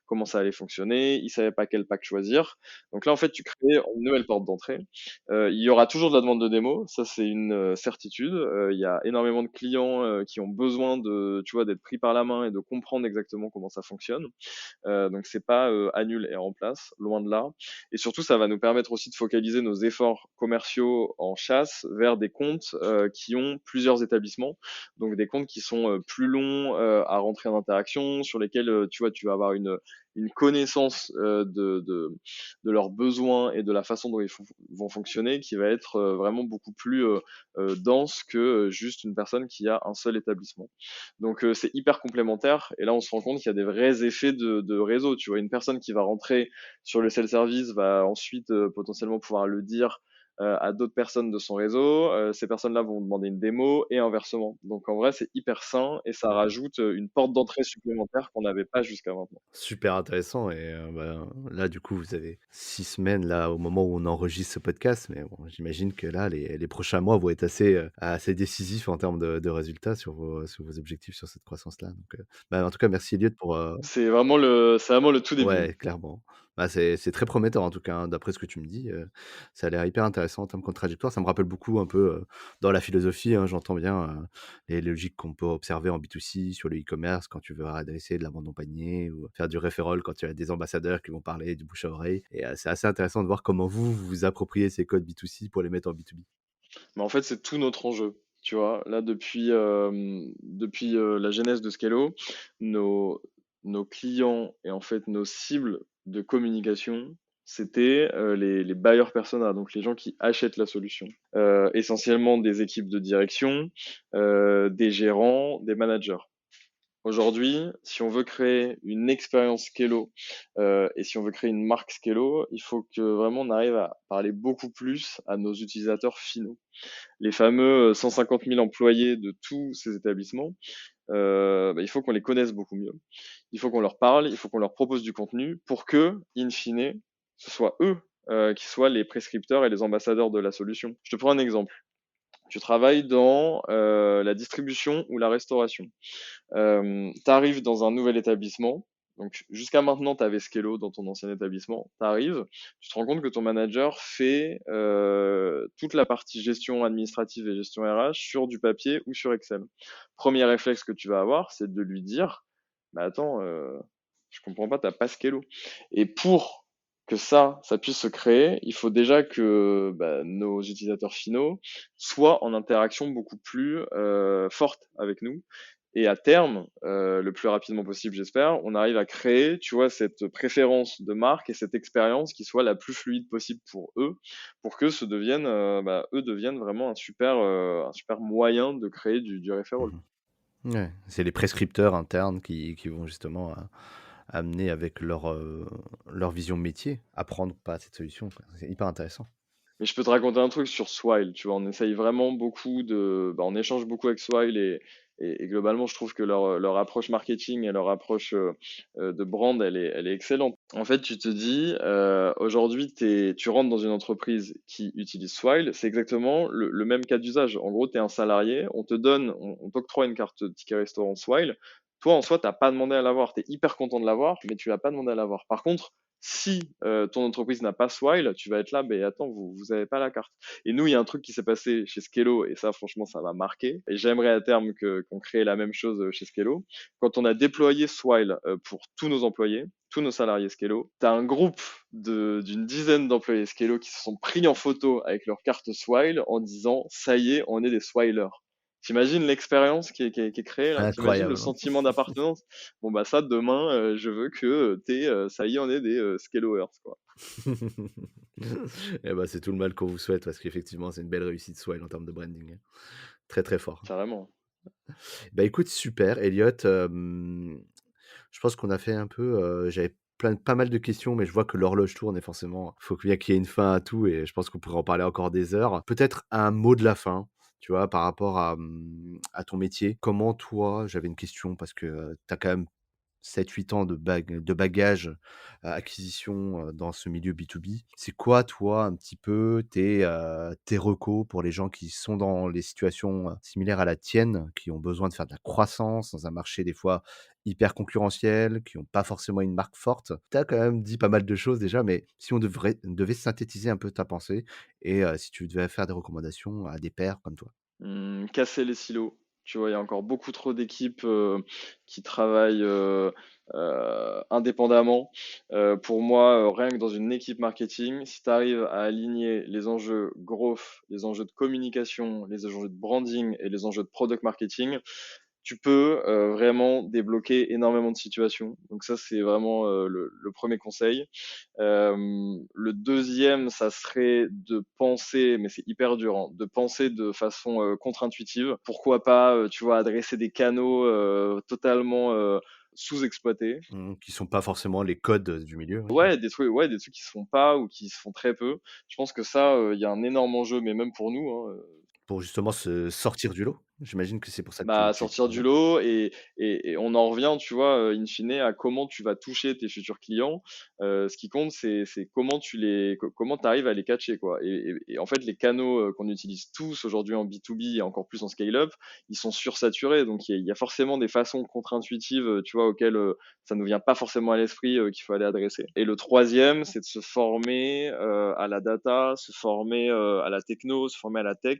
B: comment ça allait fonctionner, ils savaient pas quel pack choisir. Donc là, en fait, tu crées une nouvelle porte d'entrée. Il y aura toujours de la demande de démo, ça c'est une certitude. Il y a énormément de clients qui ont besoin de, tu vois, d'être pris par la main et de comprendre exactement comment ça fonctionne. Donc c'est pas annule et remplace, loin de là. Et surtout, ça va nous permettre aussi de focaliser nos efforts commerciaux en chasse vers des comptes qui ont plusieurs établissements, donc des comptes qui sont plus longs à rentrer en interaction, sur lesquels tu vois, tu vas avoir une connaissance de leurs besoins et de la façon dont vont fonctionner qui va être vraiment beaucoup plus dense que juste une personne qui a un seul établissement. Donc c'est hyper complémentaire et là on se rend compte qu'il y a des vrais effets de réseau. Tu vois, une personne qui va rentrer sur le self-service va ensuite potentiellement pouvoir le dire à d'autres personnes de son réseau. Ces personnes-là vont demander une démo et inversement. Donc en vrai c'est hyper sain et ça rajoute une porte d'entrée supplémentaire qu'on n'avait pas jusqu'à maintenant.
A: Super intéressant et bah, là, du coup, vous avez 6 semaines, là, au moment où on enregistre ce podcast, mais bon, j'imagine que là, les prochains mois vont être assez décisifs en termes de résultats sur vos objectifs sur cette croissance-là. Donc, bah, en tout cas, merci Elliot pour,
B: C'est vraiment le tout début.
A: ouais, clairement. Bah, c'est très prometteur en tout cas, hein, d'après ce que tu me dis, ça a l'air hyper intéressant en termes contradictoires. Ça me rappelle beaucoup un peu, dans la philosophie, hein, j'entends bien, les logiques qu'on peut observer en B2C sur le e-commerce quand tu veux adresser de la vente en panier ou faire du referral quand tu as des ambassadeurs qui vont parler du bouche à oreille et c'est assez intéressant de voir comment vous vous appropriez ces codes B2C pour les mettre en B2B.
B: Mais en fait, c'est tout notre enjeu. Tu vois, là, depuis la genèse de Scalo, nos, nos clients et en fait nos cibles de communication, c'était les buyers persona, donc les gens qui achètent la solution. Essentiellement des équipes de direction, des gérants, des managers. Aujourd'hui, si on veut créer une expérience Skello et si on veut créer une marque Skello, il faut que vraiment on arrive à parler beaucoup plus à nos utilisateurs finaux. Les fameux 150 000 employés de tous ces établissements, il faut qu'on les connaisse beaucoup mieux. Il faut qu'on leur parle, il faut qu'on leur propose du contenu pour que, in fine, ce soit eux qui soient les prescripteurs et les ambassadeurs de la solution. Je te prends un exemple. Tu travailles dans la distribution ou la restauration. Tu arrives dans un nouvel établissement. Donc, jusqu'à maintenant, tu avais Skello dans ton ancien établissement. Tu arrives, tu te rends compte que ton manager fait toute la partie gestion administrative et gestion RH sur du papier ou sur Excel. Premier réflexe que tu vas avoir, c'est de lui dire, bah attends, je comprends pas, t'as pas Skello. Et pour que ça puisse se créer, il faut déjà que nos utilisateurs finaux soient en interaction beaucoup plus forte avec nous et à terme, le plus rapidement possible, j'espère, on arrive à créer, tu vois, cette préférence de marque et cette expérience qui soit la plus fluide possible pour eux, pour que eux deviennent vraiment un super moyen de créer du referral.
A: Mmh. Ouais, c'est les prescripteurs internes qui vont justement amener avec leur vision métier, à prendre pas cette solution, quoi. C'est hyper intéressant.
B: Mais je peux te raconter un truc sur Swile, tu vois, on essaye vraiment on échange beaucoup avec Swile et globalement, je trouve que leur approche marketing et leur approche de brand, elle est excellente. En fait, tu te dis, aujourd'hui, tu rentres dans une entreprise qui utilise Swile, c'est exactement le même cas d'usage. En gros, tu es un salarié, on t'octroie une carte ticket restaurant Swile. Toi, en soi, t'as pas demandé à l'avoir, tu es hyper content de l'avoir, mais tu l'as pas demandé à l'avoir. Par contre, si ton entreprise n'a pas Swile, tu vas être là, mais attends, vous avez pas la carte. Et nous, il y a un truc qui s'est passé chez Skello, et ça, franchement, ça m'a marqué. Et j'aimerais à terme qu'on crée la même chose chez Skello. Quand on a déployé Swile pour tous nos employés, tous nos salariés Skello, tu as un groupe d'une dizaine d'employés Skello qui se sont pris en photo avec leur carte Swile en disant, ça y est, on est des Swilers. T'imagines l'expérience qui est créée là? T'imagines le
A: Incroyable, hein?
B: sentiment d'appartenance? Bon bah ça demain, je veux que ça y est, on est des Skelloers quoi.
A: Et bah, c'est tout le mal qu'on vous souhaite parce qu'effectivement, c'est une belle réussite Swile en termes de branding, hein. Très, très fort.
B: Carrément.
A: Bah, écoute, super Elliot, je pense qu'on a fait un peu, j'avais pas mal de questions, mais je vois que l'horloge tourne et forcément, faut bien qu'il y ait une fin à tout et je pense qu'on pourrait en parler encore des heures. Peut-être un mot de la fin, tu vois, par rapport à ton métier. Comment toi j'avais une question parce que, tu as quand même 7-8 ans de bagages, acquisition, dans ce milieu B2B. C'est quoi, toi, un petit peu tes recos pour les gens qui sont dans les situations, similaires à la tienne, qui ont besoin de faire de la croissance dans un marché des fois hyper concurrentiel, qui ont pas forcément une marque forte? Tu as quand même dit pas mal de choses déjà, mais si on devait synthétiser un peu ta pensée et si tu devais faire des recommandations à des pairs comme toi?
B: Casser les silos. Tu vois, il y a encore beaucoup trop d'équipes qui travaillent indépendamment. Pour moi, rien que dans une équipe marketing, si tu arrives à aligner les enjeux growth, les enjeux de communication, les enjeux de branding et les enjeux de product marketing, tu peux vraiment débloquer énormément de situations. Donc ça, c'est vraiment le premier conseil. Le deuxième, ça serait de penser, mais c'est hyper dur, hein, de penser de façon contre-intuitive. Pourquoi pas, tu vois, adresser des canaux totalement sous-exploités.
A: Qui sont pas forcément les codes, du milieu, oui.
B: Ouais, des trucs qui se font pas ou qui se font très peu. Je pense que ça, il y a un énorme enjeu, mais même pour nous, hein,
A: Pour justement se sortir du lot? J'imagine que c'est pour ça que
B: Bah,
A: tu
B: sortir du lot et on en revient, tu vois, in fine à comment tu vas toucher tes futurs clients. Ce qui compte, c'est comment comment tu arrives à les catcher, quoi. Et en fait, les canaux, qu'on utilise tous aujourd'hui en B2B et encore plus en scale-up, ils sont sursaturés. Donc il y a forcément des façons contre-intuitives, tu vois, auxquelles, ça nous vient pas forcément à l'esprit, qu'il faut aller adresser. Et le troisième, c'est de se former, à la data, se former, à la techno, se former à la tech.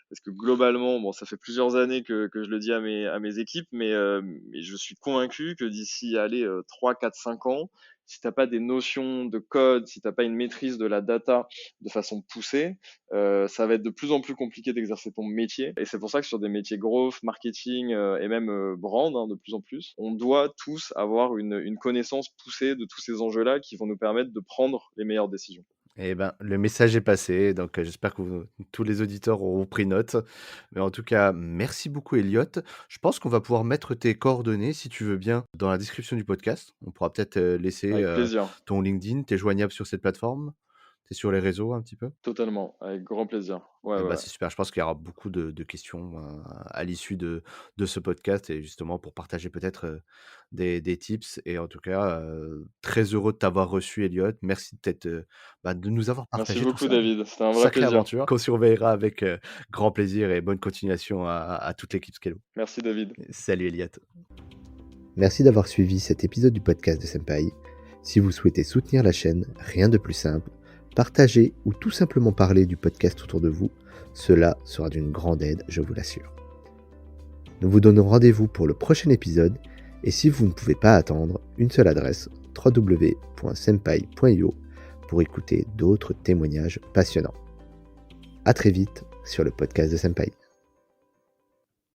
B: Parce que globalement, bon, ça fait plusieurs années que je le dis à mes équipes, mais je suis convaincu que d'ici, allez, 3, 4, 5 ans, si t'as pas des notions de code, si t'as pas une maîtrise de la data de façon poussée, ça va être de plus en plus compliqué d'exercer ton métier. Et c'est pour ça que sur des métiers growth, marketing et même brand, hein, de plus en plus, on doit tous avoir une connaissance poussée de tous ces enjeux-là qui vont nous permettre de prendre les meilleures décisions.
A: Eh ben, le message est passé, donc j'espère que tous les auditeurs auront pris note. Mais en tout cas, merci beaucoup Elliot. Je pense qu'on va pouvoir mettre tes coordonnées, si tu veux bien, dans la description du podcast. On pourra peut-être laisser
B: Avec plaisir,
A: ton LinkedIn. Tu es joignable sur cette plateforme? Tu es sur les réseaux un petit peu?
B: totalement, avec grand plaisir. Ouais,
A: Eh
B: ouais,
A: ben,
B: ouais.
A: c'est super. Je pense qu'il y aura beaucoup de questions à l'issue de ce podcast et justement pour partager peut-être des tips. Et en tout cas, très heureux de t'avoir reçu, Elliot. Merci de, de nous avoir
B: Merci
A: partagé tout
B: beaucoup
A: ça.
B: David, c'était un vrai
A: Sacrée
B: plaisir.
A: aventure qu'on surveillera avec grand plaisir et bonne continuation à toute l'équipe Scalo.
B: Merci David.
A: Salut Elliot. Merci d'avoir suivi cet épisode du podcast de Senpai. Si vous souhaitez soutenir la chaîne, rien de plus simple, partagez ou tout simplement parler du podcast autour de vous. Cela sera d'une grande aide, je vous l'assure. Nous vous donnons rendez-vous pour le prochain épisode et si vous ne pouvez pas attendre, une seule adresse www.senpai.io pour écouter d'autres témoignages passionnants. À très vite sur le podcast de Senpai.